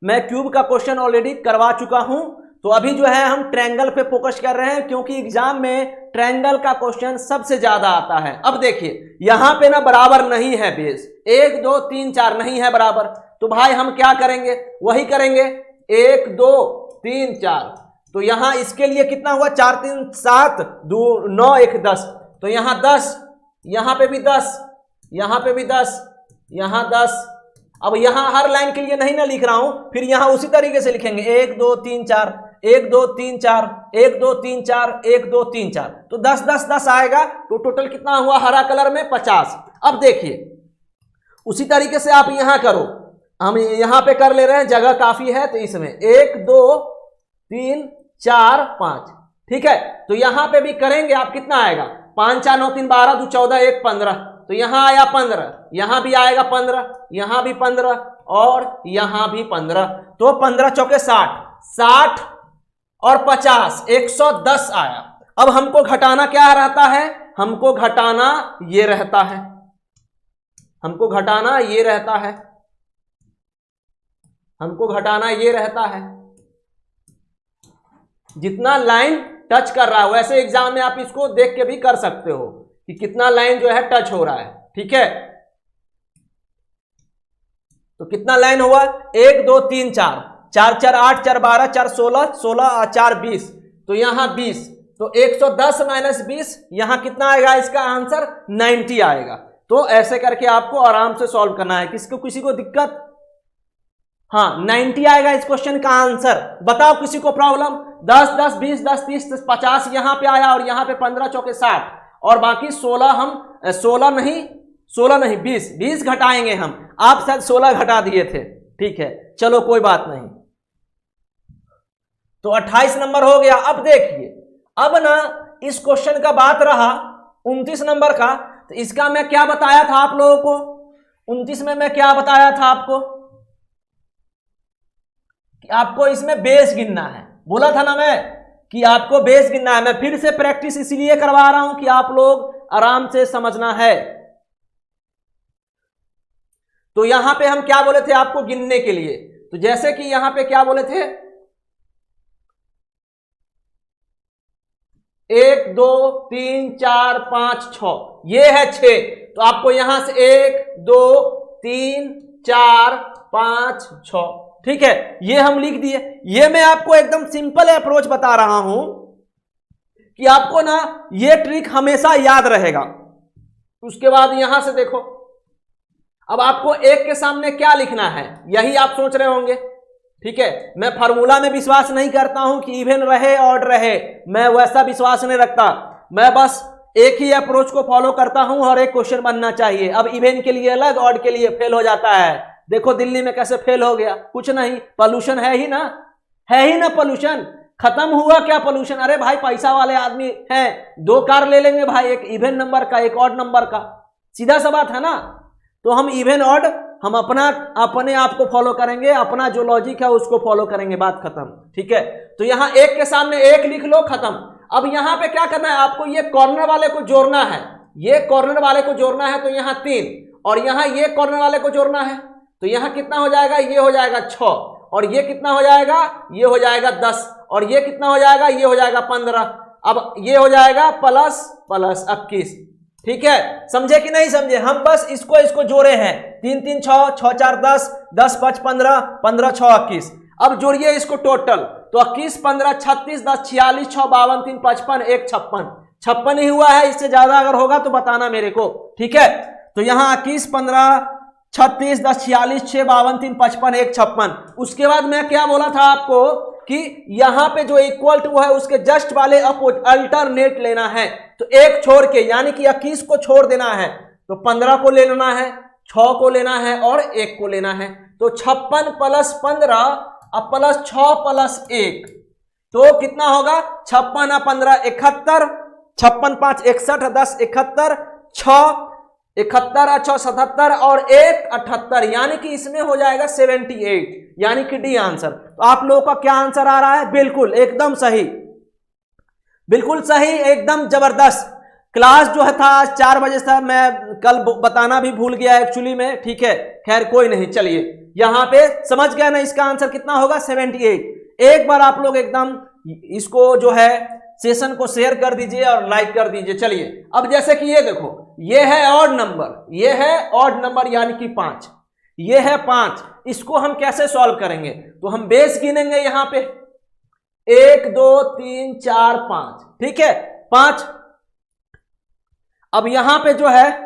मैं क्यूब का क्वेश्चन ऑलरेडी करवा चुका हूं। तो अभी जो है हम ट्रायंगल पे फोकस कर रहे हैं, क्योंकि एग्जाम में ट्रायंगल का क्वेश्चन सबसे ज्यादा आता है। अब देखिए यहां पे ना बराबर नहीं है बेस, 1 2 3 4 नहीं है बराबर, तो भाई हम क्या करेंगे, वही करेंगे 1 2 3 4। तो यहां इसके लिए कितना हुआ, 4 3 7 2 9 1 10, तो यहां 10, यहां पे भी 10, यहां पे भी 10, यहां 10। अब यहां हर लाइन के लिए नहीं ना लिख रहा हूं, फिर यहां उसी तरीके से लिखेंगे 1 2 3 4, 1 2 3 4, 1 2 3 4, 1 2 3 4, तो 10 10 10 आएगा। तो टोटल कितना हुआ हरा कलर में 50। अब देखिए उसी तरीके से आप यहां करो, हम यहां पे कर ले रहे हैं, जगह काफी है, तो इसमें 1 2 3 4 5, ठीक है। तो यहां पे भी करेंगे, आप कितना आएगा, 5 4 9 3 12 2 14 1 15, तो यहां आया 15, यहां भी आएगा 15, यहां भी 15 और यहां भी 15, तो 15 चौके 60, 60 और 50 110 आया। अब हमको घटाना क्या रहता है, हमको घटाना ये रहता है, हमको घटाना ये रहता है, हमको घटाना ये रहता है। जितना लाइन टच कर रहा है, वैसे एग्जाम में आप इसको देख के भी कर सकते हो कि कितना लाइन जो है टच हो रहा है, ठीक है। तो कितना लाइन हुआ, 1 2 3 4, 4 4 8 4 12 4 16, 16 4 20, तो यहां 20, तो 110 माइनस 20, यहां कितना आएगा, इसका आंसर 90 आएगा। तो ऐसे करके आपको आराम से सॉल्व करना है, किसी को दिक्कत, हाँ 90 आएगा इस क्वेश्चन का आंसर। बताओ किसी को प्रॉब्लम, 10 10 20 10 30 50 यहां पे आया और यहां पे 15 चौके 60 और बाकी 16, हम 16 नहीं 20 घटाएंगे हम, आप शायद 16 घटा दिए थे, ठीक है, चलो कोई बात नहीं। तो 28 नंबर हो गया। अब देखिए, अब ना इस क्वेश्चन का बात रहा 29 नंबर का, तो इसका मैं क्या बताया था आप लोगों को, 29 में मैं क्या बताया था आपको कि आपको इसमें बेस गिनना है, बोला था ना मैं कि आपको बेस गिनना है। मैं फिर से प्रैक्टिस इसलिए करवा रहा हूं कि आप लोग आराम से समझना है। तो यहां पे हम क्या बोले थे आपको गिनने के लिए, तो जैसे कि यहां पे क्या बोले थे, 1 2 3 4 5 6, ये है 6। तो आपको यहां से 1 2 3 4 5 6, ठीक है, ये हम लिख दिए। ये मैं आपको एकदम सिंपल अप्रोच बता रहा हूं कि आपको ना ये ट्रिक हमेशा याद रहेगा। उसके बाद यहां से देखो, अब आपको 1 के सामने क्या लिखना है, यही आप सोच रहे होंगे, ठीक है। मैं फार्मूला में विश्वास नहीं करता हूं कि इवन रहे ऑड रहे, मैं वैसा विश्वास नहीं रखता। मैं बस एक ही अप्रोच को फॉलो करता हूं और एक क्वेश्चन बनना चाहिए। अब इवन के लिए अलग, ऑड के लिए फेल हो जाता है। देखो दिल्ली में कैसे फेल हो गया, कुछ नहीं, पोल्यूशन है ही ना, है ही ना पोल्यूशन। खत्म हुआ क्या पोल्यूशन? अरे भाई पैसा वाले आदमी हैं, 2 कार ले लेंगे भाई, एक इवन नंबर का एक ऑड नंबर का, सीधा सा बात है ना। तो हम इवन ऑड हम अपने आप को फॉलो करेंगे, अपना जो लॉजिक है उसको फॉलो करेंगे, बात खत्म, ठीक है। तो यहां 1 के सामने 1 लिख लो, खत्म। अब यहां पे क्या करना है आपको, ये कॉर्नर वाले को जोड़ना है, ये कॉर्नर वाले को जोड़ना है, तो यहां 3, और यहां ये कॉर्नर वाले को जोड़ना है, तो यहां कितना हो जाएगा, ये हो जाएगा 6, और ये कितना हो जाएगा, ये हो जाएगा 10, और ये कितना हो जाएगा, ये हो जाएगा 15। अब ये हो जाएगा प्लस प्लस 21, ठीक है। समझे कि नहीं समझे? हम बस इसको जोड़े हैं, 3 3 6 6 4 10 10 5 15 15 6 21। अब जोड़िए इसको टोटल, तो 21 15 36 10 46 6 52 3 55 1 56, 56 ही हुआ है। इससे ज्यादा अगर होगा तो बताना मेरे को, ठीक है। तो यहाँ 21 15 36 10 46 6 52 3 55 1 56। उसके बाद मैं क्या बोला था आपको कि यहां पे जो इक्वल टू है उसके जस्ट वाले अल्टरनेट लेना है, तो 1 छोड़ के, यानी कि 21 को छोड़ देना है, तो 15 को ले लेना है, 6 को लेना है और 1 को लेना है। तो 56 प्लस 15 अब प्लस 6 प्लस 1, तो कितना होगा, 56 और 15 71, 56 5 61 10 71, 6 71 और 6 77 और 1 78, यानी कि इसमें हो जाएगा 78, यानी कि डी आंसर। तो आप लोगों का क्या आंसर आ रहा है? बिल्कुल एकदम सही, बिल्कुल सही, एकदम जबरदस्त। क्लास जो है था आज 4 बजे से, मैं कल बताना भी भूल गया एक्चुअली में, ठीक है, खैर कोई नहीं। चलिए यहां पे समझ गया ना, इसका आंसर कितना होगा, 78। एक बार आप लोग एकदम इसको जो है सेशन को शेयर कर दीजिए और लाइक कर दीजिए। चलिए अब जैसे कि ये देखो, ये है ऑड नंबर, ये है ऑड नंबर यानी कि 5, ये है 5, इसको हम कैसे सॉल्व करेंगे? तो हम बेस गिनेंगे यहां पे, 1 2 3 4 5, ठीक है, 5। अब यहां पे जो है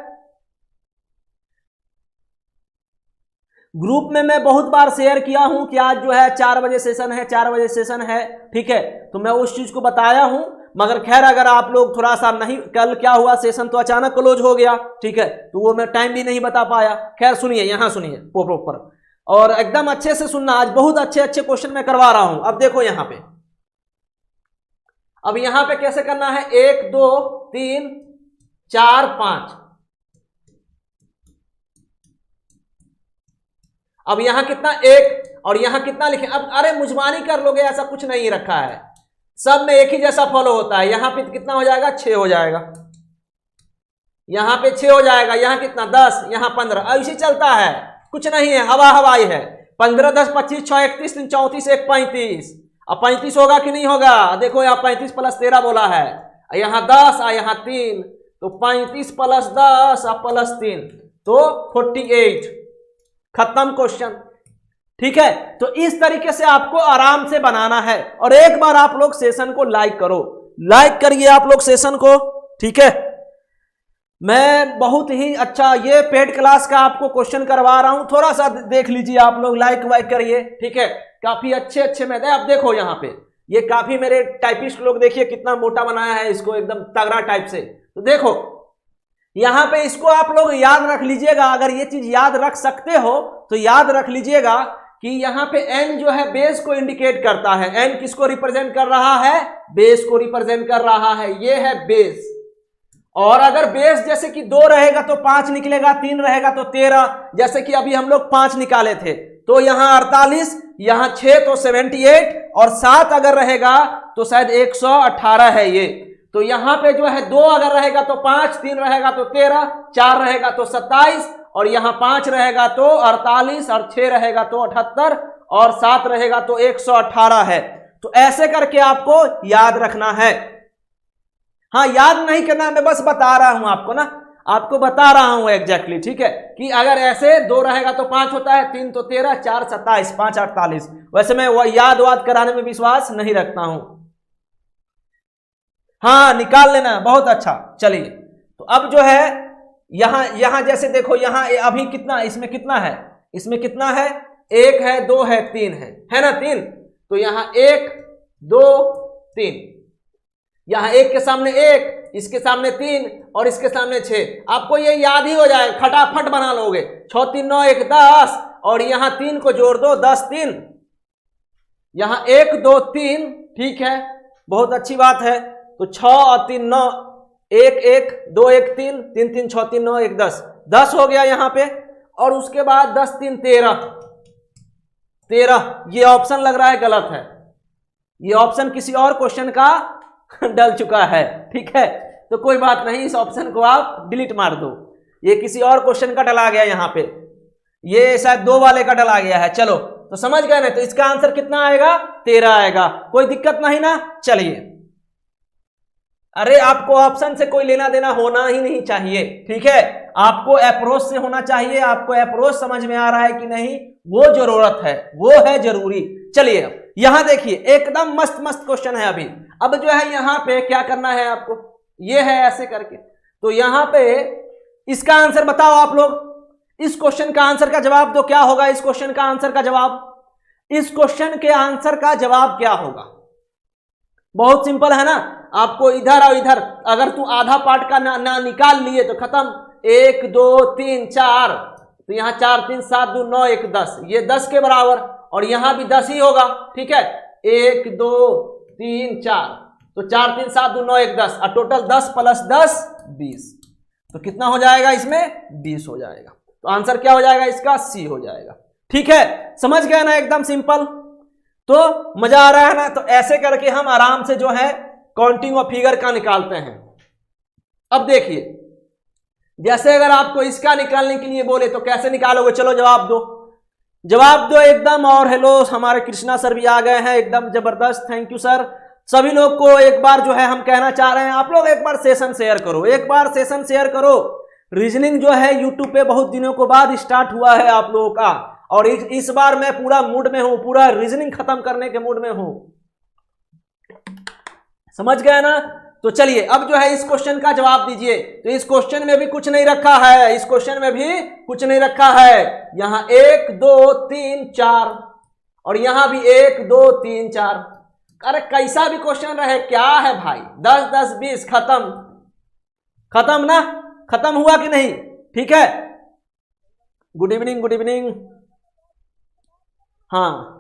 ग्रुप में मैं बहुत बार शेयर किया हूं कि आज जो है 4 बजे सेशन है, 4 बजे सेशन है, ठीक है, तो मैं उस चीज को बताया हूं। मगर खैर अगर आप लोग थोड़ा सा नहीं, कल क्या हुआ, सेशन तो अचानक क्लोज हो गया, ठीक है, तो वो मैं टाइम भी नहीं बता पाया। खैर सुनिए, यहां सुनिए प्रॉपर, और एकदम अच्छे से सुनना, आज बहुत अच्छे अच्छे क्वेश्चन मैं करवा रहा हूं। अब देखो यहां पे, अब यहां पे कैसे करना है, 1 2 3 4 5। अब यहां कितना, 1, और यहां कितना लिखे? अब अरे मुजमानी कर लोगे, ऐसा कुछ नहीं रखा है, सब में एक ही जैसा फॉलो होता है। यहां पे कितना हो जाएगा, 6 हो जाएगा, यहां पे 6 हो जाएगा, यहां कितना 10, यहां 15, ऐसे चलता है, कुछ नहीं है, हवा हवाई है। 15 10 25 6 31 3 34 1 35। अब 35 होगा कि नहीं होगा? देखो यहाँ 35 प्लस 13 बोला है, यहां 10 और यहां 3, तो 35 प्लस 10 और प्लस 3, तो 48। खत्म क्वेश्चन, ठीक है। तो इस तरीके से आपको आराम से बनाना है। और एक बार आप लोग सेशन को लाइक करो, लाइक करिए आप लोग सेशन को, ठीक है। मैं बहुत ही अच्छा ये पेड क्लास का आपको क्वेश्चन करवा रहा हूं, थोड़ा सा देख लीजिए आप लोग, लाइक वाइक करिए, ठीक है। काफी अच्छे अच्छे मैथ है। अब देखो यहाँ पे ये काफी मेरे टाइपिस्ट लोग, देखिए कितना मोटा बनाया है इसको, एकदम तगड़ा टाइप से। तो देखो यहां पे इसको आप लोग याद रख लीजिएगा, अगर ये चीज याद रख सकते हो तो याद रख लीजिएगा कि यहां पे n जो है बेस को इंडिकेट करता है। n किसको रिप्रेजेंट कर रहा है? बेस को रिप्रेजेंट कर रहा है, ये है बेस। और अगर बेस जैसे कि 2 रहेगा तो 5 निकलेगा, 3 रहेगा तो 13, जैसे कि अभी हम लोग 5 निकाले थे, तो यहां 48, यहां 6 तो 78, और 7 अगर रहेगा तो शायद 118 है ये। तो यहां पे जो है 2 अगर रहेगा तो 5, 3 रहेगा तो 13, 4 रहेगा तो 27, और यहां 5 रहेगा तो 48, और 6 रहेगा तो 78, और 7 रहेगा तो 118 है। तो ऐसे करके आपको याद रखना है। हाँ, याद नहीं करना, मैं बस बता रहा हूं आपको ना, आपको बता रहा हूं एग्जैक्टली, ठीक है, कि अगर ऐसे 2 रहेगा तो 5 होता है, 3 तो 13, 4 27, 5 48। वैसे मैं याद वाद कराने में विश्वास नहीं रखता हूं। हाँ, निकाल लेना, बहुत अच्छा। चलिए, तो अब जो है यहां जैसे देखो, यहां अभी कितना, इसमें कितना है, इसमें कितना है, 1 है, 2 है, 3 है ना, 3। तो यहां 1 2 3, यहां 1 के सामने 1, इसके सामने 3, और इसके सामने 6। आपको ये याद ही हो जाएगा, फटाफट बना लोगे। 6 3 9 1 10, और यहां 3 को जोड़ दो, 10 3, यहां 1 2 3, ठीक है, बहुत अच्छी बात है। तो 6 और 3 9, 1 1 2 1 3, 3 3 6 3 9 1 10, 10 हो गया यहां पे। और उसके बाद 10 3 13, 13। ये ऑप्शन लग रहा है गलत है, ये ऑप्शन किसी और क्वेश्चन का डल चुका है, ठीक है, तो कोई बात नहीं, इस ऑप्शन को आप डिलीट मार दो, ये किसी और क्वेश्चन का डला गया यहां पे, ये शायद 2 वाले का डला गया है। चलो, तो समझ गए ना, तो इसका आंसर कितना आएगा, 13 आएगा, कोई दिक्कत नहीं ना। चलिए, अरे आपको ऑप्शन से कोई लेना देना होना ही नहीं चाहिए, ठीक है, आपको अप्रोच से होना चाहिए। आपको अप्रोच समझ में आ रहा है कि नहीं, वो जरूरत है, वो है जरूरी। चलिए, यहां देखिए, एकदम मस्त मस्त क्वेश्चन है अभी। अब जो है यहां पे क्या करना है आपको, ये है ऐसे करके, तो यहां पे इसका आंसर बताओ आप लोग, इस क्वेश्चन का आंसर का जवाब दो, क्या होगा इस क्वेश्चन का आंसर का जवाब, इस क्वेश्चन के आंसर का जवाब क्या होगा। बहुत सिंपल है ना, आपको इधर और इधर, अगर तू आधा पार्ट का ना निकाल लिए तो खत्म। 1 2 3 4, तो यहां 4 3 7 2 9 1 10, ये 10 के बराबर, और यहां भी 10 ही होगा, ठीक है। 1 2 3 4, तो 4 3 7 2 9 1 10, और टोटल 10 + 10 20, तो कितना हो जाएगा इसमें, 20 हो जाएगा। तो आंसर क्या हो जाएगा इसका, सी हो जाएगा, ठीक है, समझ गए ना, एकदम सिंपल। तो मजा आ रहा है ना। तो ऐसे करके हम आराम से जो है काउंटिंग और फिगर का निकालते हैं। अब देखिए, जैसे अगर आपको इसका निकालने के लिए बोले तो कैसे निकालोगे, चलो जवाब दो, जवाब दो एकदम। और हेलो, हमारे कृष्णा सर भी आ गए हैं, एकदम जबरदस्त, थैंक यू सर। सभी लोग को एक बार जो है हम कहना चाह रहे हैं, आप लोग एक बार सेशन शेयर करो, एक बार सेशन शेयर करो। रीजनिंग जो है यूट्यूब पे बहुत दिनों के बाद स्टार्ट हुआ है आप लोगों का, और इस बार मैं पूरा मूड में हूं, पूरा रीजनिंग खत्म करने के मूड में हूं, समझ गए ना। तो चलिए, अब जो है इस क्वेश्चन का जवाब दीजिए। तो इस क्वेश्चन में भी कुछ नहीं रखा है, इस क्वेश्चन में भी कुछ नहीं रखा है। यहां 1 2 3 4, और यहां भी 1 2 3 4। अरे कैसा भी क्वेश्चन रहे, क्या है भाई, 10 10 20, खत्म, खत्म ना, खत्म हुआ कि नहीं, ठीक है। गुड इवनिंग, गुड इवनिंग, हाँ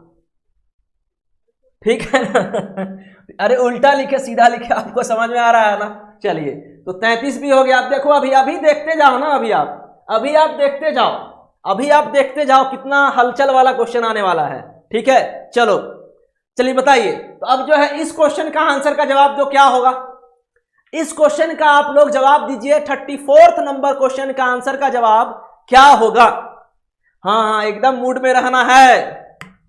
ठीक है ना। अरे उल्टा लिखे सीधा लिखे, आपको समझ में आ रहा है ना। चलिए, तो 33 भी हो गया। आप देखो, अभी देखते जाओ ना, अभी आप देखते जाओ, अभी आप देखते जाओ, कितना हलचल वाला क्वेश्चन आने वाला है, ठीक है। चलो, चलिए बताइए। तो अब जो है इस क्वेश्चन का आंसर का जवाब दो, क्या होगा इस क्वेश्चन का, आप लोग जवाब दीजिए। 34 नंबर क्वेश्चन का आंसर का जवाब क्या होगा। हाँ, एकदम मूड में रहना है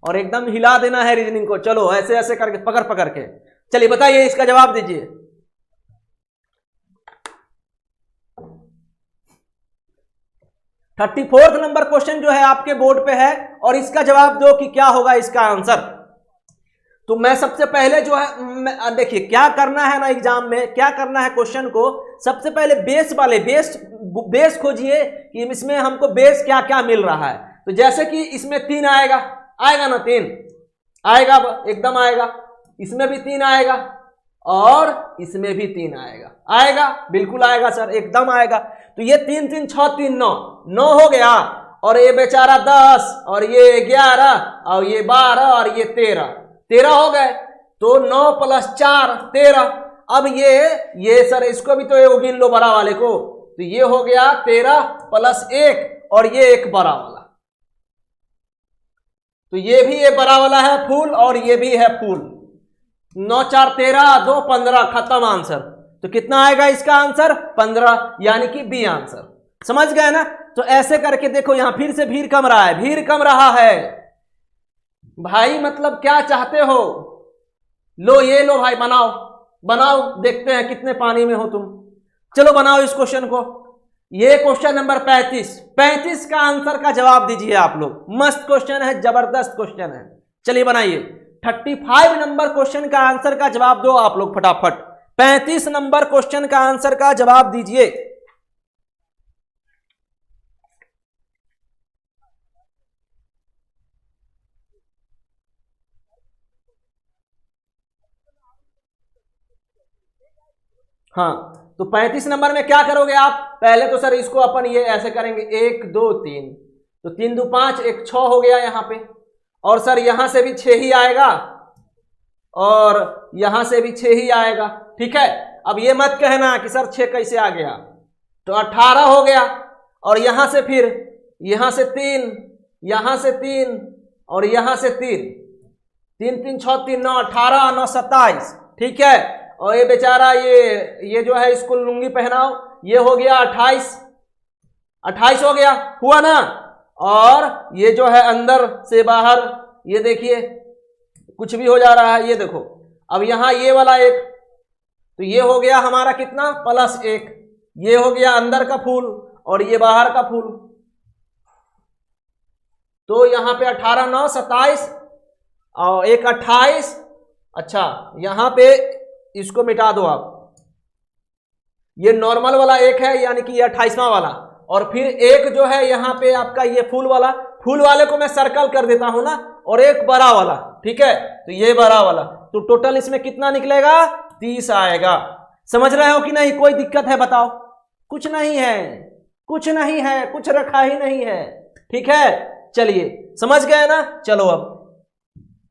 और एकदम हिला देना है रीजनिंग को। चलो, ऐसे ऐसे करके पकड़ पकड़ के, चलिए बताइए, इसका जवाब दीजिए। थर्टी फोर्थ नंबर क्वेश्चन जो है आपके बोर्ड पे है, और इसका जवाब दो कि क्या होगा इसका आंसर। तो मैं सबसे पहले जो है, देखिए क्या करना है ना, एग्जाम में क्या करना है, क्वेश्चन को सबसे पहले बेस खोजिए कि इसमें हमको बेस क्या क्या मिल रहा है। तो जैसे कि इसमें 3 आएगा ना, 3 आएगा, एकदम आएगा, इसमें भी 3 आएगा, और इसमें भी 3 आएगा, बिल्कुल आएगा सर, एकदम आएगा। तो ये 3 3 6 3 9 हो गया, और ये बेचारा 10, और ये 11, और ये 12, और ये 13 हो गए। तो 9 + 4 13। अब ये सर, इसको भी तो ये गिन लो बड़ा वाले को, तो ये हो गया 13 + 1, और ये एक बड़ा वाला, तो ये भी ये बड़ा वाला है फूल और ये भी है फूल। 9 4 13, 2 15, खत्म आंसर। तो कितना आएगा इसका आंसर? 15, यानी कि बी आंसर। समझ गए ना? तो ऐसे करके देखो, यहां फिर से भीड़ कम रहा है, भीड़ कम रहा है भाई। मतलब क्या चाहते हो? लो ये लो भाई, बनाओ बनाओ, देखते हैं कितने पानी में हो तुम। चलो बनाओ इस क्वेश्चन को। ये क्वेश्चन नंबर 35 का आंसर का जवाब दीजिए आप लोग। मस्त क्वेश्चन है, जबरदस्त क्वेश्चन है। चलिए बनाइए। 35 नंबर क्वेश्चन का आंसर का जवाब दो आप लोग फटाफट। 35 नंबर क्वेश्चन का आंसर का जवाब दीजिए। हाँ, तो 35 नंबर में क्या करोगे आप? पहले तो सर इसको अपन ये ऐसे करेंगे, 1 2 3, तो 3 2 5, 1 6 हो गया यहां पे। और सर यहां से भी 6 ही आएगा और यहां से भी 6 ही आएगा। ठीक है, अब ये मत कहना कि सर 6 कैसे आ गया। तो 18 हो गया और यहां से फिर यहां से 3, यहां से 3 और यहां से 3, 3 3 6 3 9, 18 9 27। ठीक है, और ये बेचारा ये जो है इसको लुंगी पहनाओ, ये हो गया 28 हो गया, हुआ ना। और ये जो है अंदर से बाहर, ये देखिए कुछ भी हो जा रहा है, ये देखो। अब यहां ये वाला एक, तो ये हो गया हमारा कितना? +1। ये हो गया अंदर का फूल और ये बाहर का फूल। तो यहां पे 18 9 27 और एक 28। अच्छा, यहां पे इसको मिटा दो आप। ये नॉर्मल वाला एक है, यानी कि ये 28वां वाला, और फिर एक जो है यहां पे आपका ये फूल वाला। फूल वाले को मैं सर्कल कर देता हूं ना, और एक बड़ा वाला। ठीक है, तो ये बड़ा वाला, तो टोटल इसमें कितना निकलेगा? 30 आएगा। समझ रहे हो कि नहीं? कोई दिक्कत है बताओ? कुछ नहीं है, कुछ नहीं है, कुछ रखा ही नहीं है। ठीक है, चलिए समझ गए ना? चलो अब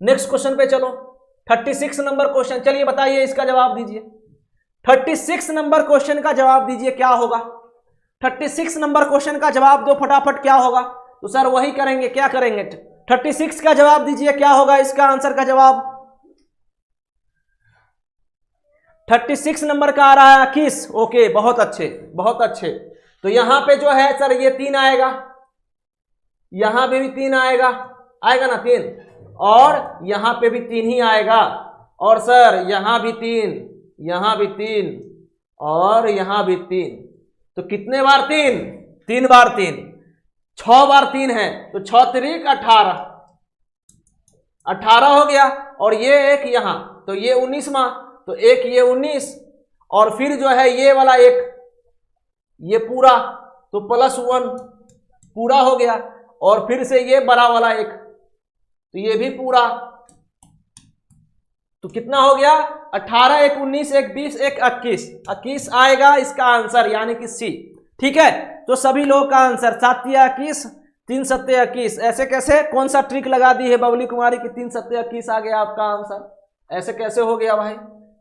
नेक्स्ट क्वेश्चन पे चलो। 36 नंबर क्वेश्चन, चलिए बताइए, इसका जवाब दीजिए। 36 नंबर क्वेश्चन का जवाब दीजिए, क्या होगा? 36 नंबर क्वेश्चन का जवाब दो फटाफट, क्या होगा? तो सर वही करेंगे, क्या करेंगे? 36 का जवाब दीजिए, क्या होगा इसका आंसर का जवाब? 36 नंबर का आ रहा है 21। ओके, बहुत अच्छे बहुत अच्छे। तो यहां पे जो है सर ये 3 आएगा, यहां पे भी 3 आएगा, आएगा ना 3, और यहां पे भी 3 ही आएगा। और सर यहां भी 3, यहां भी 3 और यहां भी 3। तो कितने बार 3? 3 बार 3, 6 बार 3 है, तो 6 3 18, 18 हो गया। और ये एक यहां, तो ये 19वां, तो एक ये 19, और फिर जो है ये वाला एक, ये पूरा, तो +1 पूरा हो गया। और फिर से ये बड़ा वाला एक, तो ये भी पूरा। तो कितना हो गया? 18 1 19 1 20 1 21, 21 आएगा इसका आंसर, यानी कि सी। ठीक है, तो सभी लोगों का आंसर 7 21, 3 7 21। ऐसे कैसे? कौन सा ट्रिक लगा दी है बबली कुमारी की 3 7 21 आ गया आपका आंसर? ऐसे कैसे हो गया भाई?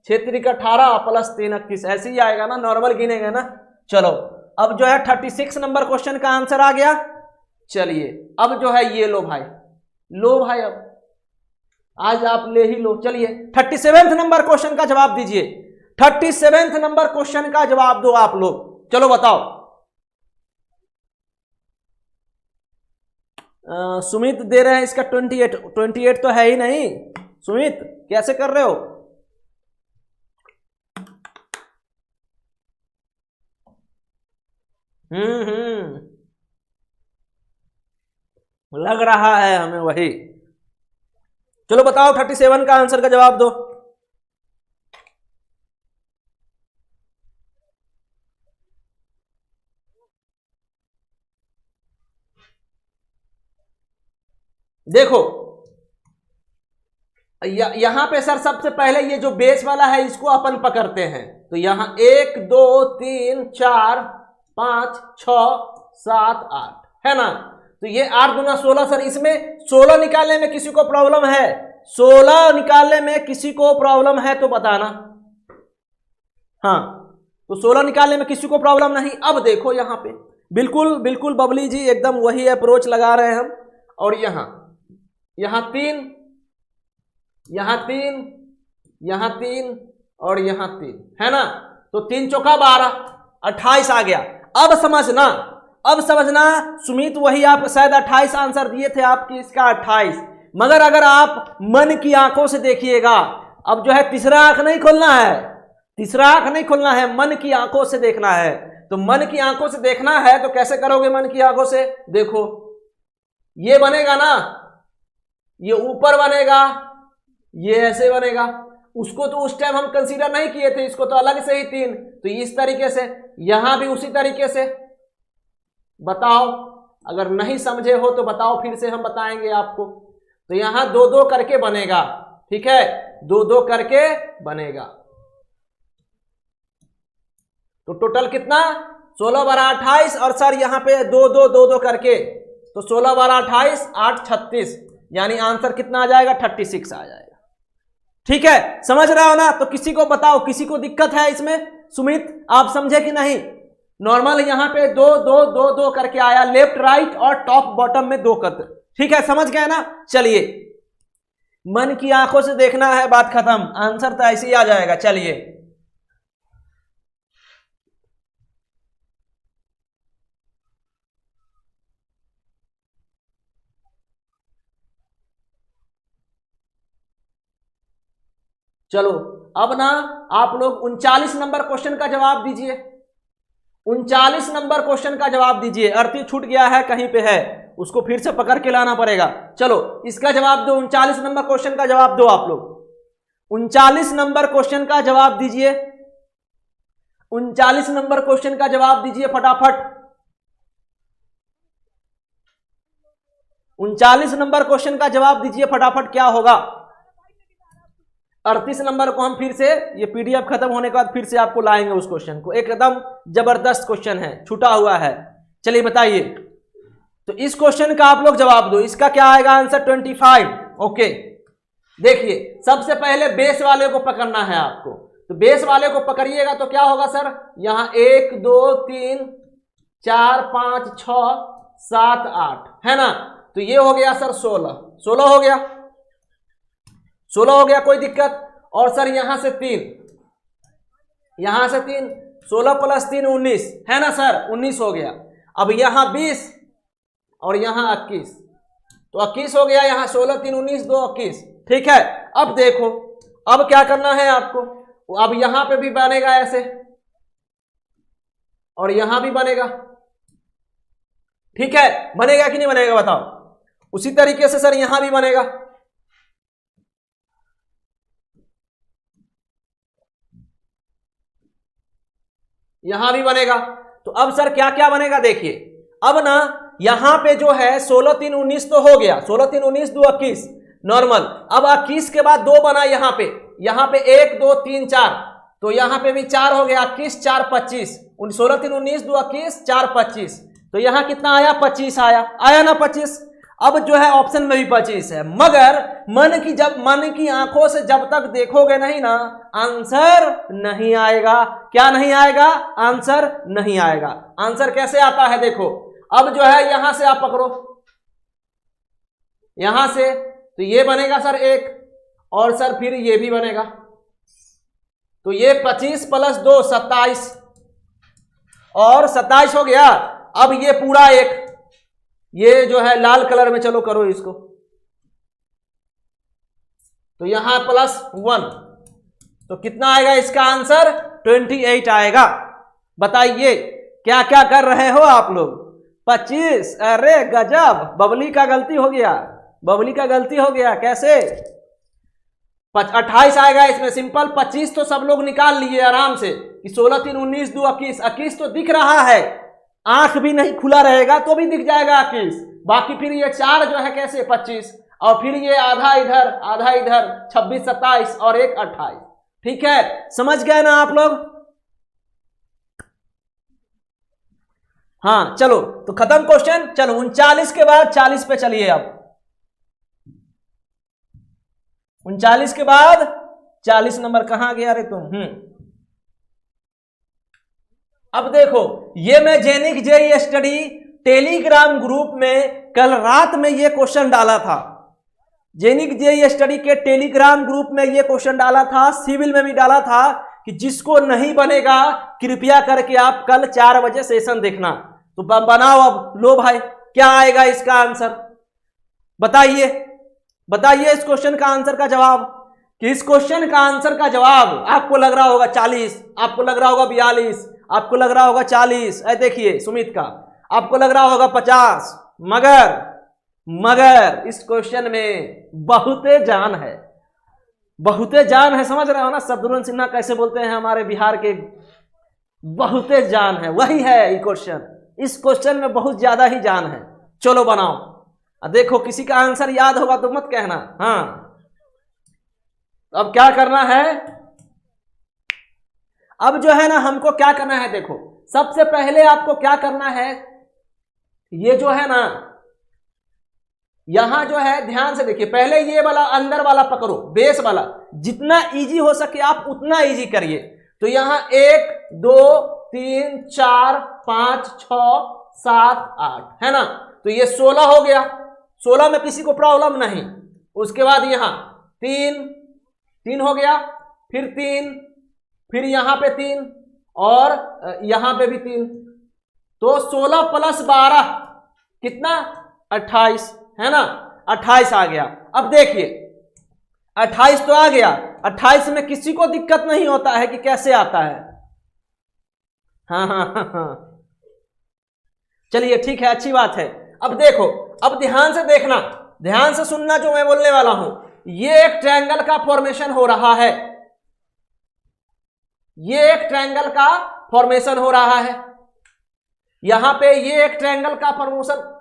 6 3 18 + 3 21, ऐसे ही आएगा ना, नॉर्मल गिनेंगे ना। चलो अब जो है 36 नंबर क्वेश्चन का आंसर आ गया। चलिए अब जो है ये लो भाई, लो भाई, अब आज आप ले ही लो। चलिए 37 नंबर क्वेश्चन का जवाब दीजिए। 37 नंबर क्वेश्चन का जवाब दो आप लोग। चलो बताओ। सुमित दे रहे हैं इसका 28 तो है ही नहीं। सुमित कैसे कर रहे हो? लग रहा है हमें वही। चलो बताओ 37 का आंसर का जवाब दो। देखो यहां पे सर सबसे पहले ये जो बेस वाला है इसको अपन पकड़ते हैं। तो यहां 1 2 3 4 5 6 7 8 है ना। तो ये 8 दूना 16 सर, इसमें 16 निकालने में किसी को प्रॉब्लम है? 16 निकालने में किसी को प्रॉब्लम है तो बताना। हाँ, तो 16 निकालने में किसी को प्रॉब्लम नहीं। अब देखो यहां पे बिल्कुल बिल्कुल बबली जी एकदम वही अप्रोच लगा रहे हैं हम। और यहां यहां 3, यहां 3, यहां 3 और यहां 3, है ना। तो 3 चौका 12, 28 आ गया। अब समझना, अब समझना सुमित, वही आप शायद 28 आंसर दिए थे आपकी, इसका 28, मगर अगर आप मन की आंखों से देखिएगा, अब जो है तीसरा आंख नहीं खोलना है, तीसरा आंख नहीं खोलना है, मन की आंखों से देखना है। तो मन की आंखों से देखना है तो कैसे करोगे मन की आंखों से? देखो ये बनेगा ना, ये ऊपर बनेगा, ये ऐसे बनेगा। उसको तो उस टाइम हम कंसीडर नहीं किए थे, इसको तो अलग से ही 3, तो इस तरीके से, यहां भी उसी तरीके से। बताओ, अगर नहीं समझे हो तो बताओ, फिर से हम बताएंगे आपको। तो यहां 2-2 करके बनेगा, ठीक है, 2-2 करके बनेगा। तो टोटल कितना? 16 12 28, और सर यहां पे 2-2 करके, तो 16 12 28 8 36, यानी आंसर कितना आ जाएगा? 36 आ जाएगा। ठीक है, समझ रहे हो ना? तो किसी को बताओ, किसी को दिक्कत है इसमें? सुमित आप समझे कि नहीं? नॉर्मल यहां पे 2-2 करके आया, लेफ्ट राइट और टॉप बॉटम में 2 करते। ठीक है, समझ गए ना? चलिए, मन की आंखों से देखना है, बात खत्म, आंसर तो ऐसे ही आ जाएगा। चलिए, चलो अब ना आप लोग 39 नंबर क्वेश्चन का जवाब दीजिए। 39 नंबर क्वेश्चन का जवाब दीजिए। अर्थी छूट गया है, कहीं पे है, उसको फिर से पकड़ के लाना पड़ेगा। चलो इसका जवाब दो, 39 नंबर क्वेश्चन का जवाब दो आप लोग। 39 नंबर क्वेश्चन का जवाब दीजिए, 39 नंबर क्वेश्चन का जवाब दीजिए फटाफट। 39 नंबर क्वेश्चन का जवाब दीजिए फटाफट, क्या होगा? 38 नंबर को हम फिर से, ये पीडीएफ खत्म होने के बाद फिर से आपको लाएंगे उस क्वेश्चन को, एकदम जबरदस्त क्वेश्चन है, छूटा हुआ है। चलिए बताइए, तो इस क्वेश्चन का आप लोग जवाब दो। इसका क्या आएगा आंसर? 25। ओके, देखिए सबसे पहले बेस वाले को पकड़ना है आपको, तो बेस वाले को पकड़िएगा तो क्या होगा सर? यहां 1 2 3 4 5 6 7 8, है ना। तो ये हो गया सर 16 हो गया, 16 हो गया, कोई दिक्कत? और सर यहां से 3, यहां से 3, 16 + 3 19, है ना सर, 19 हो गया। अब यहां 20 और यहां 21, तो 21 हो गया। यहां 16 3 19 2 21, ठीक है। अब देखो, अब क्या करना है आपको? अब यहां पे भी बनेगा ऐसे, और यहां भी बनेगा, ठीक है। बनेगा कि नहीं बनेगा बताओ? उसी तरीके से सर यहां भी बनेगा, यहां भी बनेगा। तो अब सर क्या क्या बनेगा देखिए, अब ना यहां पे जो है 16 3 19 तो हो गया, 16 3 19 2 21 नॉर्मल। अब 21 के बाद 2 बना यहां पे 1 2 3 4, तो यहां पे भी 4 हो गया, 21 4 25, 16 3 19 2 21 4 25, तो यहां कितना आया? 25 आया ना 25। अब जो है ऑप्शन में भी 25 है, मगर मन की आंखों से जब तक देखोगे नहीं ना, आंसर नहीं आएगा। क्या नहीं आएगा? आंसर नहीं आएगा। आंसर कैसे आता है देखो, अब जो है यहां से आप पकड़ो, यहां से, तो ये बनेगा सर 1, और सर फिर ये भी बनेगा, तो ये 25 + 2 27, और 27 हो गया। अब ये पूरा 1, ये जो है लाल कलर में, चलो करो इसको, तो यहां +1, तो कितना आएगा इसका आंसर? 28 आएगा। बताइए क्या क्या कर रहे हो आप लोग? 25, अरे गजब, बबली का गलती हो गया, बबली का गलती हो गया। कैसे? 28 आएगा इसमें, सिंपल। 25 तो सब लोग निकाल लिए आराम से, कि 16 3 19 2 21, 21 तो दिख रहा है, आंख भी नहीं खुला रहेगा तो भी दिख जाएगा 21। बाकी फिर ये 4 जो है कैसे 25, और फिर ये आधा इधर आधा इधर, 26 27 और 1 28, ठीक है। समझ गए ना आप लोग? हाँ चलो, तो खत्म क्वेश्चन। चलो 39 के बाद 40 पे चलिए। अब 39 के बाद 40 नंबर कहां गया रे तुम? अब देखो, ये मैं जेनिक जेई स्टडी टेलीग्राम ग्रुप में कल रात में ये क्वेश्चन डाला था, जेनिक जेई स्टडी के टेलीग्राम ग्रुप में ये क्वेश्चन डाला था, सिविल में भी डाला था कि जिसको नहीं बनेगा कृपया करके आप कल 4 बजे सेशन देखना। तो बनाओ अब, लो भाई क्या आएगा इसका आंसर, बताइए बताइए इस क्वेश्चन का आंसर का जवाब। कि इस क्वेश्चन का आंसर का जवाब आपको लग रहा होगा 40, आपको लग रहा होगा 42, आपको लग रहा होगा 40, देखिए सुमित का आपको लग रहा होगा 50, मगर इस क्वेश्चन में बहुते जान है, बहुते जान है, समझ रहे हो ना। शत्रुघ्न सिन्हा कैसे बोलते हैं हमारे बिहार के, बहुते जान है, वही है ये क्वेश्चन। इस क्वेश्चन में बहुत ज्यादा ही जान है। चलो बनाओ, देखो किसी का आंसर याद होगा तो मत कहना। हाँ अब क्या करना है, अब जो है ना हमको क्या करना है, देखो सबसे पहले आपको क्या करना है, ये जो है ना यहां जो है ध्यान से देखिए, पहले ये वाला अंदर वाला पकड़ो, बेस वाला, जितना इजी हो सके आप उतना इजी करिए। तो यहां 1 2 3 4 5 6 7 8 है ना, तो ये 16 हो गया, 16 में किसी को प्रॉब्लम नहीं। उसके बाद यहां 3 हो गया, फिर 3, फिर यहां पे 3 और यहां पे भी 3, तो 16 + 12 कितना 28 है ना, 28 आ गया। अब देखिए 28 तो आ गया, 28 में किसी को दिक्कत नहीं होता है कि कैसे आता है। हाँ, चलिए ठीक है, अच्छी बात है। अब देखो, अब ध्यान से देखना, ध्यान से सुनना जो मैं बोलने वाला हूं। ये एक ट्रायंगल का फॉर्मेशन हो रहा है, ये एक ट्रायंगल का फॉर्मेशन हो रहा है, यहां पे ये एक ट्रायंगल का फॉर्मेशन,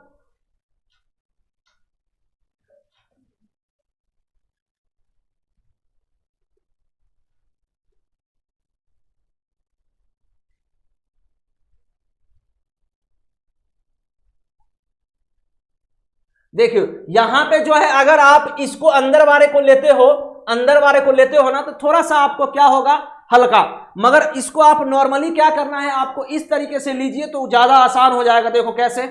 देखियो यहां पे जो है अगर आप इसको अंदर वाले को लेते हो, अंदर वाले को लेते हो ना, तो थोड़ा सा आपको क्या होगा, हल्का। मगर इसको आप नॉर्मली क्या करना है, आपको इस तरीके से लीजिए तो ज्यादा आसान हो जाएगा। देखो कैसे,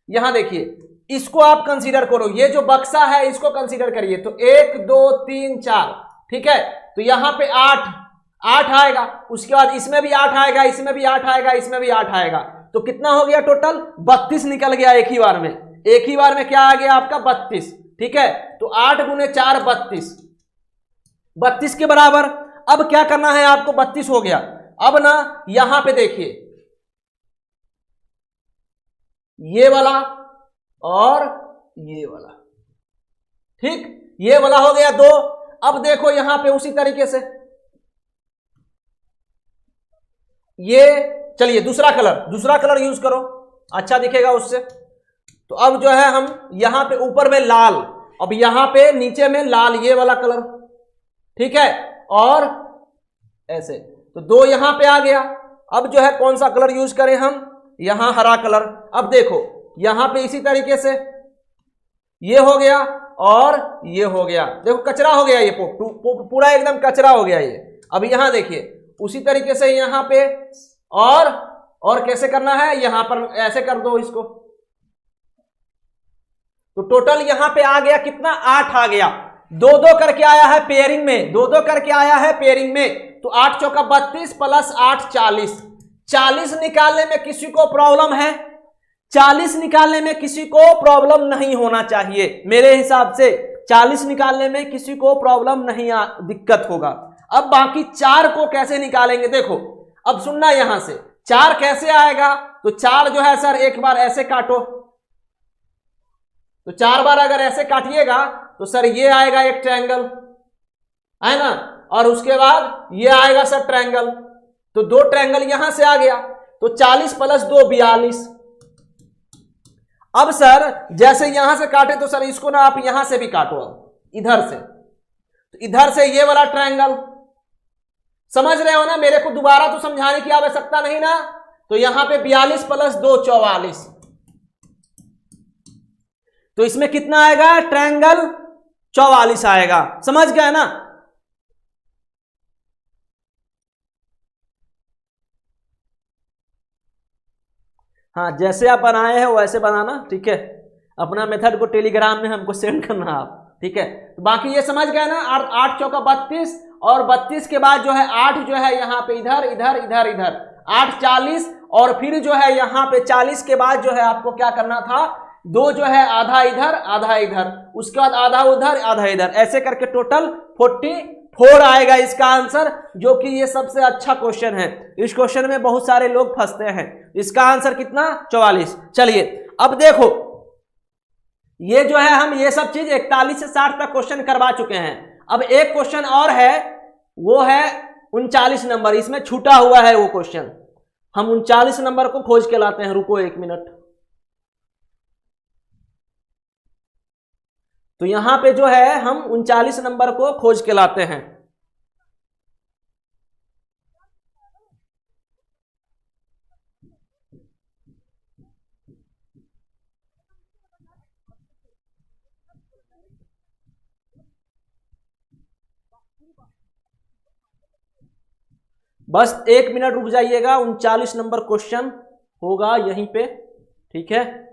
यहां देखिए, इसको आप कंसीडर करो, ये जो बक्सा है इसको कंसीडर करिए। तो 1 2 3 4, ठीक है, तो यहां पे 8 आएगा, उसके बाद इसमें भी 8 आएगा, इसमें भी 8 आएगा, इसमें भी 8 आएगा, तो कितना हो गया टोटल, 32 निकल गया एक ही बार में। एक ही बार में क्या आ गया आपका 32, ठीक है। तो 8 × 4 32, 32 के बराबर। अब क्या करना है आपको, 32 हो गया। अब ना यहां पे देखिए, ये वाला और ये वाला, ठीक, ये वाला हो गया 2। अब देखो यहां पे उसी तरीके से ये, चलिए दूसरा कलर यूज करो, अच्छा दिखेगा उससे। तो अब जो है हम यहां पे ऊपर में लाल, अब यहां पे नीचे में लाल, ये वाला कलर, ठीक है, और ऐसे, तो 2 यहां पे आ गया। अब जो है कौन सा कलर यूज करें हम, यहां हरा कलर। अब देखो यहां पे इसी तरीके से ये हो गया और ये हो गया, देखो कचरा हो गया, ये पूरा एकदम कचरा हो गया ये। अब यहां देखिए उसी तरीके से यहां पे, और कैसे करना है, यहां पर ऐसे कर दो इसको, तो टोटल यहां पे आ गया कितना, 8 आ गया। 2 करके आया है पेयरिंग में, 2 करके आया है पेयरिंग में, तो 8 चौका 32 + 8 40। 40 निकालने में किसी को प्रॉब्लम है, 40 निकालने में किसी को प्रॉब्लम नहीं होना चाहिए मेरे हिसाब से, 40 निकालने में किसी को प्रॉब्लम नहीं, दिक्कत होगा। अब बाकी 4 को कैसे निकालेंगे, देखो अब सुनना, यहां से 4 कैसे आएगा, तो 4 जो है सर एक बार ऐसे काटो, तो 4 बार अगर ऐसे काटिएगा तो सर ये आएगा एक ट्रायंगल, है ना, और उसके बाद ये आएगा सर ट्रायंगल, तो 2 ट्रायंगल यहां से आ गया, तो 40 + 2 42। अब सर जैसे यहां से काटे तो सर इसको ना आप यहां से भी काटो, अब इधर से, तो इधर से ये वाला ट्रायंगल, समझ रहे हो ना, मेरे को दोबारा तो समझाने की आवश्यकता नहीं ना। तो यहां पे 42 + 2 44, तो इसमें कितना आएगा, ट्रायंगल 44 आएगा, समझ गए ना। हाँ जैसे आप बनाए हैं वैसे बनाना, ठीक है। अपना मेथड को टेलीग्राम में हमको सेंड करना आप। ठीक है, तो बाकी ये समझ गए ना, 8 चौका 32 और 32 के बाद जो है 8 जो है यहाँ पे इधर इधर इधर इधर 8 40 और फिर जो है यहाँ पे 40 के बाद जो है आपको क्या करना था, 2 जो है आधा इधर आधा इधर, उसके बाद आधा उधर आधा इधर, ऐसे करके टोटल 44 आएगा इसका आंसर, जो कि ये सबसे अच्छा क्वेश्चन है। इस क्वेश्चन में बहुत सारे लोग फंसते हैं। इसका आंसर कितना, 44। चलिए अब देखो, ये जो है हम ये सब चीज 41 से 60 तक क्वेश्चन करवा चुके हैं। अब एक क्वेश्चन और है, वो है 39 नंबर, इसमें छूटा हुआ है वो क्वेश्चन, हम 39 नंबर को खोज के लाते हैं। रुको 1 मिनट। तो यहां पे जो है हम 39 नंबर को खोज के लाते हैं। बस 1 मिनट रुक जाइएगा, 39 नंबर क्वेश्चन होगा यहीं पे, ठीक है।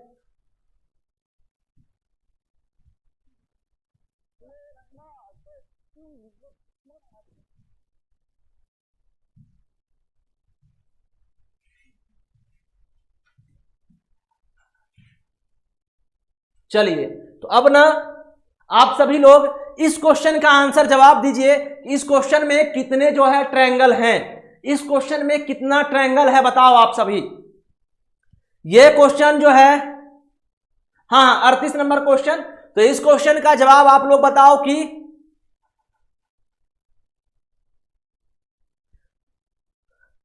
चलिए तो अब ना आप सभी लोग इस क्वेश्चन का आंसर जवाब दीजिए। इस क्वेश्चन में कितने जो है ट्रायंगल हैं, इस क्वेश्चन में कितना ट्रायंगल है बताओ आप सभी। ये क्वेश्चन जो है, हाँ 38 नंबर क्वेश्चन। तो इस क्वेश्चन का जवाब आप लोग बताओ कि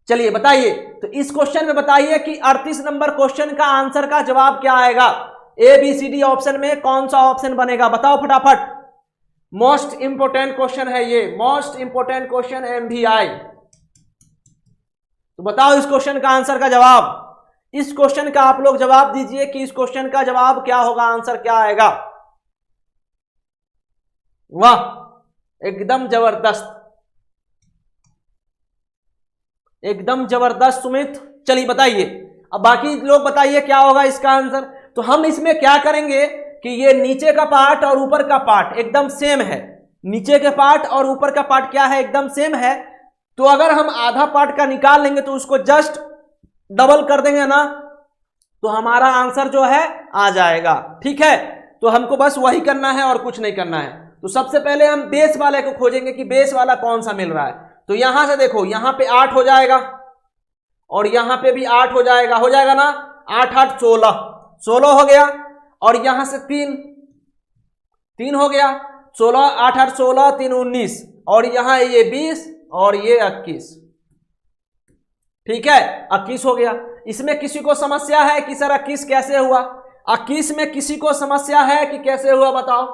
चलिए बताइए। तो इस क्वेश्चन में बताइए कि 38 नंबर क्वेश्चन का आंसर का जवाब क्या आएगा। A B C D option में कौन सा ऑप्शन बनेगा, बताओ फटाफट। मोस्ट इंपोर्टेंट क्वेश्चन है ये, मोस्ट इंपोर्टेंट क्वेश्चन MVI। तो बताओ इस क्वेश्चन का आंसर का जवाब। इस क्वेश्चन का आप लोग जवाब दीजिए कि इस क्वेश्चन का जवाब क्या होगा, आंसर क्या आएगा। वाह एकदम जबरदस्त, एकदम जबरदस्त सुमित। चलिए बताइए, अब बाकी लोग बताइए क्या होगा इसका आंसर। तो हम इसमें क्या करेंगे कि ये नीचे का पार्ट और ऊपर का पार्ट एकदम सेम है, नीचे के पार्ट और ऊपर का पार्ट क्या है, एकदम सेम है। तो अगर हम आधा पार्ट का निकाल लेंगे तो उसको जस्ट डबल कर देंगे ना, तो हमारा आंसर जो है आ जाएगा, ठीक है। तो हमको बस वही करना है और कुछ नहीं करना है। तो सबसे पहले हम बेस वाले को खोजेंगे कि बेस वाला कौन सा मिल रहा है। तो यहां से देखो, यहां पे 8 हो जाएगा और यहां पे भी 8 हो जाएगा ना, 8 8 16 हो गया। और यहां से 3 हो गया, 16 8 8 16 3 19, और यहां ये 20 और ये 21, ठीक है 21 हो गया। इसमें किसी को समस्या है कि सर 21 कैसे हुआ, 21 में किसी को समस्या है कि कैसे हुआ बताओ।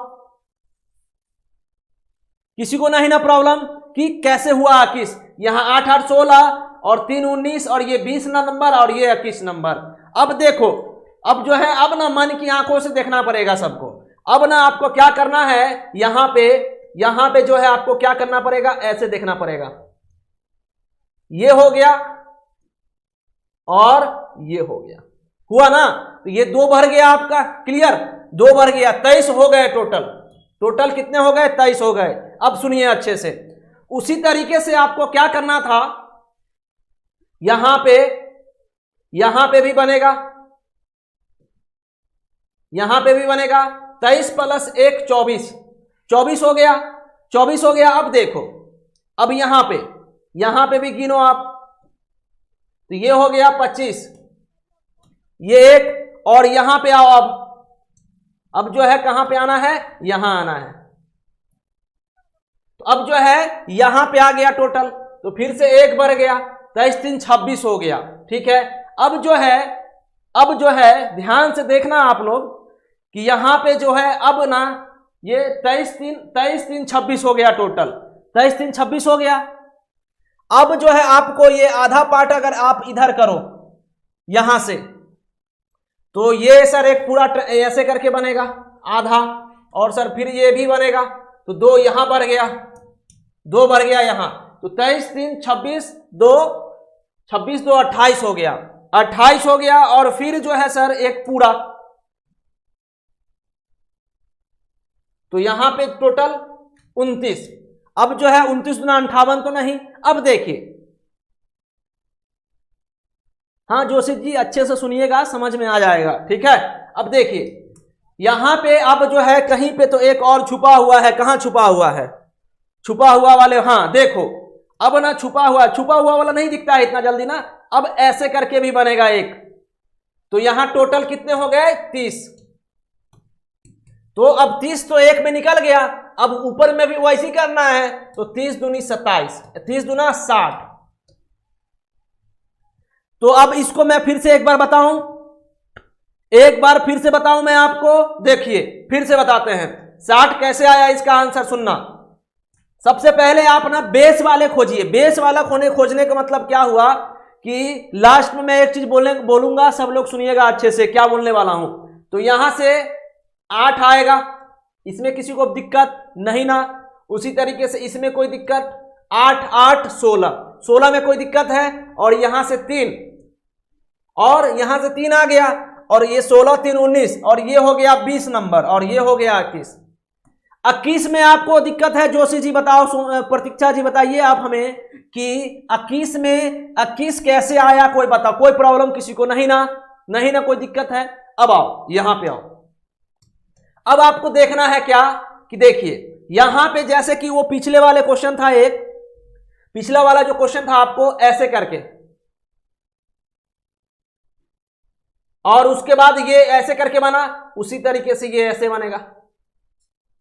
किसी को नहीं ना प्रॉब्लम कि कैसे हुआ 21। यहां 8 8 16 और 3 19 और ये 20 नंबर और ये 21 नंबर। अब देखो, अब जो है अब ना मन की आंखों से देखना पड़ेगा सबको। अब ना आपको क्या करना है, यहां पे जो है आपको क्या करना पड़ेगा, ऐसे देखना पड़ेगा। ये हो गया और ये हो गया, हुआ ना। तो ये 2 भर गया आपका, क्लियर, 2 भर गया, 23 हो गए टोटल कितने हो गए, 23 हो गए। अब सुनिए अच्छे से, उसी तरीके से आपको क्या करना था, यहां पे भी बनेगा, यहां पे भी बनेगा। 23 + 1 24 हो गया। अब देखो, अब यहां पे भी गिनो आप, तो ये हो गया 25, ये 1, और यहां पे आओ। अब जो है कहां पे आना है, यहां आना है। तो अब जो है यहां पे आ गया टोटल, तो फिर से 1 बढ़ गया, 23 3 26 हो गया, ठीक है। अब जो है ध्यान से देखना आप लोग कि यहां पे जो है अब ना ये 23 3 26 हो गया टोटल, 23 3 26 हो गया। अब जो है आपको ये आधा पार्ट अगर आप इधर करो यहां से, तो ये सर एक पूरा ऐसे करके बनेगा आधा, और सर फिर ये भी बनेगा, तो 2 यहां बढ़ गया, 2 बढ़ गया यहां, तो 23 3 26 2 26 2 28 हो गया, 28 हो गया। और फिर जो है सर एक पूरा, तो यहां पे टोटल 29। अब जो है 29 गुना 58 तो नहीं। अब देखिए, हाँ जोशी जी अच्छे से सुनिएगा, समझ में आ जाएगा, ठीक है। अब देखिए यहां पे अब जो है कहीं पे तो एक और छुपा हुआ है। कहां छुपा हुआ है? छुपा हुआ वाले, हाँ देखो अब ना छुपा हुआ वाला नहीं दिखता है इतना जल्दी ना। अब ऐसे करके भी बनेगा एक। तो यहां टोटल कितने हो गए? 30। तो अब 30 तो एक में निकल गया, अब ऊपर में भी वैसे करना है। तो 30 दूनी 27, 30 दूना 60। तो अब इसको मैं फिर से एक बार बताऊं, फिर से बताऊं मैं आपको। देखिए फिर से बताते हैं 60 कैसे आया, इसका आंसर सुनना। सबसे पहले आप ना बेस वाले खोजिए। बेस वाला खोजने का मतलब क्या हुआ कि लास्ट में मैं एक चीज बोलूंगा, सब लोग सुनिएगा अच्छे से क्या बोलने वाला हूं। तो यहां से 8 आएगा, इसमें किसी को दिक्कत नहीं ना। उसी तरीके से इसमें कोई दिक्कत, 8 8 16, 16 में कोई दिक्कत है। और यहां से 3, और यहां से 3 आ गया, और ये 16 3 19, और ये हो गया 20 नंबर, और ये हो गया 21। 21 में आपको दिक्कत है जोशी जी बताओ, प्रतीक्षा जी बताइए आप हमें कि 21 में 21 कैसे आया, कोई बताओ, कोई प्रॉब्लम किसी को? नहीं ना, नहीं ना, कोई दिक्कत है। अब आओ यहां पे आओ। अब आपको देखना है क्या कि देखिए यहां पे जैसे कि वो पिछले वाले क्वेश्चन था, एक पिछला वाला जो क्वेश्चन था आपको ऐसे करके, और उसके बाद ये ऐसे करके बना, उसी तरीके से ये ऐसे बनेगा,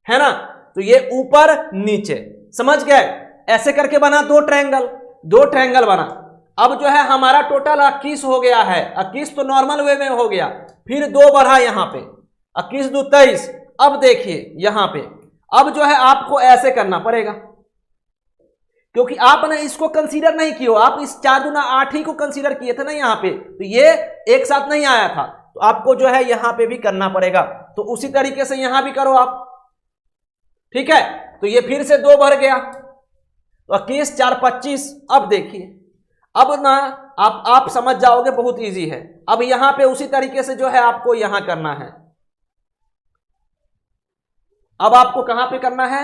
है ना। तो ये ऊपर नीचे, समझ गए? ऐसे करके बना दो ट्रायंगल बना। अब जो है हमारा टोटल 21 हो गया है। 21 तो नॉर्मल वे में हो गया, फिर 2 बढ़ा यहां पे, 21 2 23। अब देखिए यहां पे अब जो है आपको ऐसे करना पड़ेगा, क्योंकि आपने इसको कंसीडर नहीं किया, आप इस 4 दूना 8 ही को कंसीडर किए थे ना यहाँ पे, तो ये एक साथ नहीं आया था। तो आपको जो है यहां पे भी करना पड़ेगा। तो उसी तरीके से यहां भी करो आप, ठीक है। तो ये फिर से 2 बढ़ गया, तो 21 4 25। अब देखिए अब ना आप समझ जाओगे, बहुत इजी है। अब यहां पे उसी तरीके से जो है आपको यहां करना है। अब आपको कहां पे करना है?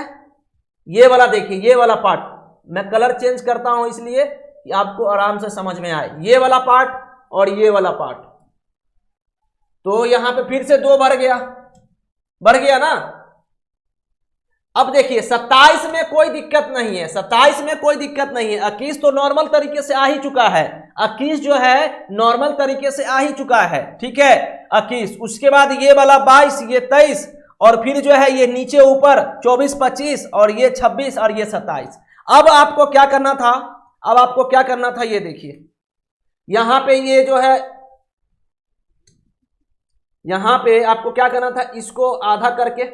ये वाला देखिए, ये वाला पार्ट मैं कलर चेंज करता हूं इसलिए कि आपको आराम से समझ में आए। ये वाला पार्ट और ये वाला पार्ट, तो यहां पे फिर से 2 बढ़ गया ना। अब देखिए 27 में कोई दिक्कत नहीं है, 27 में कोई दिक्कत नहीं है। 21 तो नॉर्मल तरीके से आ ही चुका है, 21 जो है नॉर्मल तरीके से आ ही चुका है, ठीक है 21। उसके बाद ये वाला 22, ये 23, और फिर जो है ये नीचे ऊपर 24 25, और ये 26, और ये 27। अब आपको क्या करना था? अब आपको क्या करना था, ये देखिए यहां पे ये जो है, यहां पे आपको क्या करना था, इसको आधा करके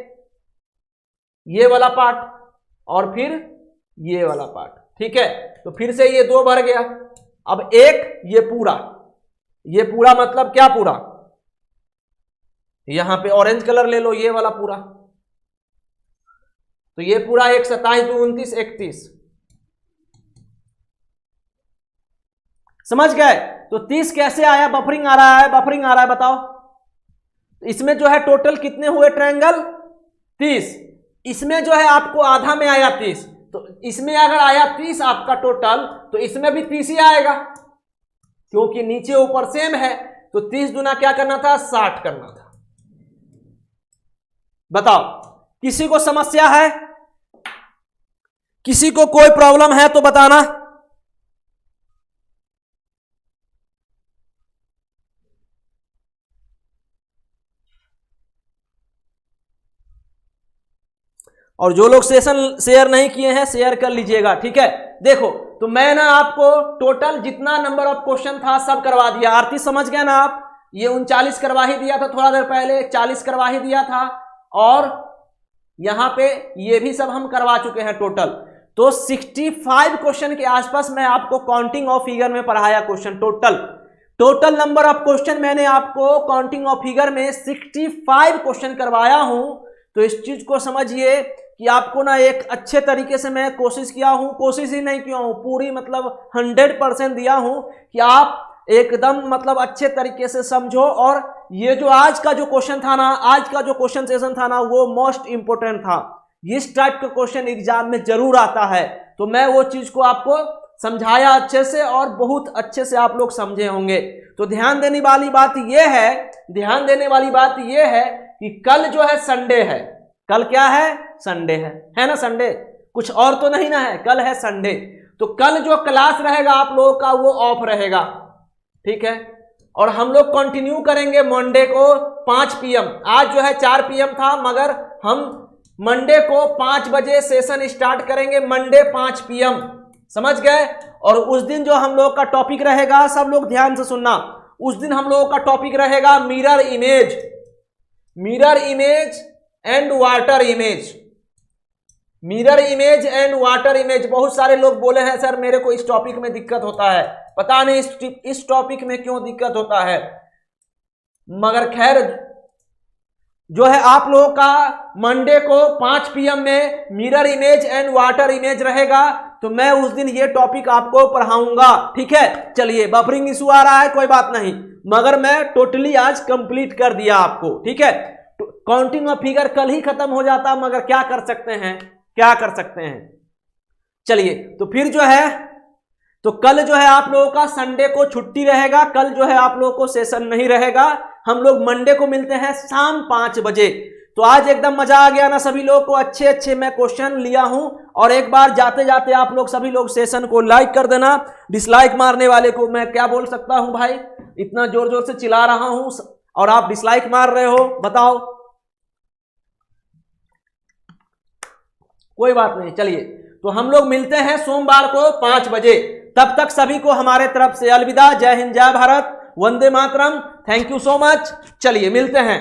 ये वाला पार्ट और फिर ये वाला पार्ट, ठीक है। तो फिर से ये 2 बढ़ गया। अब एक ये पूरा मतलब क्या पूरा, यहां पे ऑरेंज कलर ले लो, ये वाला पूरा। तो ये पूरा 1 27 2 29 31, समझ गए? तो 30 कैसे आया? बफरिंग आ रहा है, बताओ। इसमें जो है टोटल कितने हुए ट्रायंगल? 30। इसमें जो है आपको आधा में आया 30, तो इसमें अगर आया 30 आपका टोटल, तो इसमें भी 30 ही आएगा, क्योंकि नीचे ऊपर सेम है। तो 30 दूना क्या करना था? 60 करना था। बताओ किसी को समस्या है? किसी को कोई प्रॉब्लम है तो बताना। और जो लोग सेशन शेयर नहीं किए हैं शेयर कर लीजिएगा, ठीक है। देखो तो मैं ना आपको टोटल जितना नंबर ऑफ क्वेश्चन था सब करवा दिया। आरती समझ गया ना आप? ये 39 करवा ही दिया था थोड़ा देर पहले, 40 करवा ही दिया था, और यहां पे ये भी सब हम करवा चुके हैं टोटल। तो 65 क्वेश्चन के आसपास मैं आपको काउंटिंग ऑफ फिगर में पढ़ाया question. Total number of question मैंने आपको काउंटिंग ऑफ फिगर में 65 क्वेश्चन करवाया हूं। तो इस चीज को समझिए कि आपको ना एक अच्छे तरीके से मैं कोशिश किया हूं, कोशिश ही नहीं किया हूं, पूरी मतलब 100% दिया हूं कि आप एकदम मतलब अच्छे तरीके से समझो। और ये जो आज का जो क्वेश्चन था ना, आज का जो क्वेश्चन सेशन था ना, वो मोस्ट इंपोर्टेंट था। इस टाइप का क्वेश्चन एग्जाम में जरूर आता है, तो मैं वो चीज को आपको समझाया अच्छे से और बहुत अच्छे से आप लोग समझे होंगे। तो ध्यान देने वाली बात यह है, ध्यान देने वाली बात यह है कि कल जो है संडे है। कल क्या है? संडे है ना? संडे कुछ और तो नहीं ना है, कल है संडे। तो कल जो क्लास रहेगा आप लोगों का वो ऑफ रहेगा, ठीक है। और हम लोग कंटिन्यू करेंगे मंडे को 5 PM। आज जो है 4 PM था, मगर हम मंडे को 5 बजे सेशन स्टार्ट करेंगे, मंडे 5 PM, समझ गए। और उस दिन जो हम लोग का टॉपिक रहेगा, सब लोग ध्यान से सुनना, उस दिन हम लोगों का टॉपिक रहेगा mirror image, mirror image and water image, mirror image and water image. बहुत सारे लोग बोले हैं सर मेरे को इस टॉपिक में दिक्कत होता है, पता नहीं इस टॉपिक में क्यों दिक्कत होता है, मगर खैर जो है आप लोगों का मंडे को 5 PM में mirror image and water image रहेगा, तो मैं उस दिन ये टॉपिक आपको पढ़ाऊंगा, ठीक है। चलिए, बफरिंग इशू आ रहा है, कोई बात नहीं, मगर मैं टोटली आज कंप्लीट कर दिया आपको, ठीक है। काउंटिंग ऑफ फिगर कल ही खत्म हो जाता, मगर क्या कर सकते हैं, क्या कर सकते हैं। चलिए, तो फिर जो है, तो कल जो है आप लोगों का संडे को छुट्टी रहेगा, कल जो है आप लोगों को सेशन नहीं रहेगा। हम लोग मंडे को मिलते हैं शाम 5 बजे। तो आज एकदम मजा आ गया ना सभी लोगों को, अच्छे अच्छे मैं क्वेश्चन लिया हूं। और एक बार जाते जाते आप लोग सभी लोग सेशन को लाइक कर देना। डिसलाइक मारने वाले को मैं क्या बोल सकता हूं भाई, इतना जोर जोर से चिल्ला रहा हूं और आप डिसलाइक मार रहे हो, बताओ। कोई बात नहीं, चलिए, तो हम लोग मिलते हैं सोमवार को 5 बजे। तब तक सभी को हमारे तरफ से अलविदा। जय हिंद, जय Bharat, Vande Mataram, thank you so much. चलिए मिलते हैं।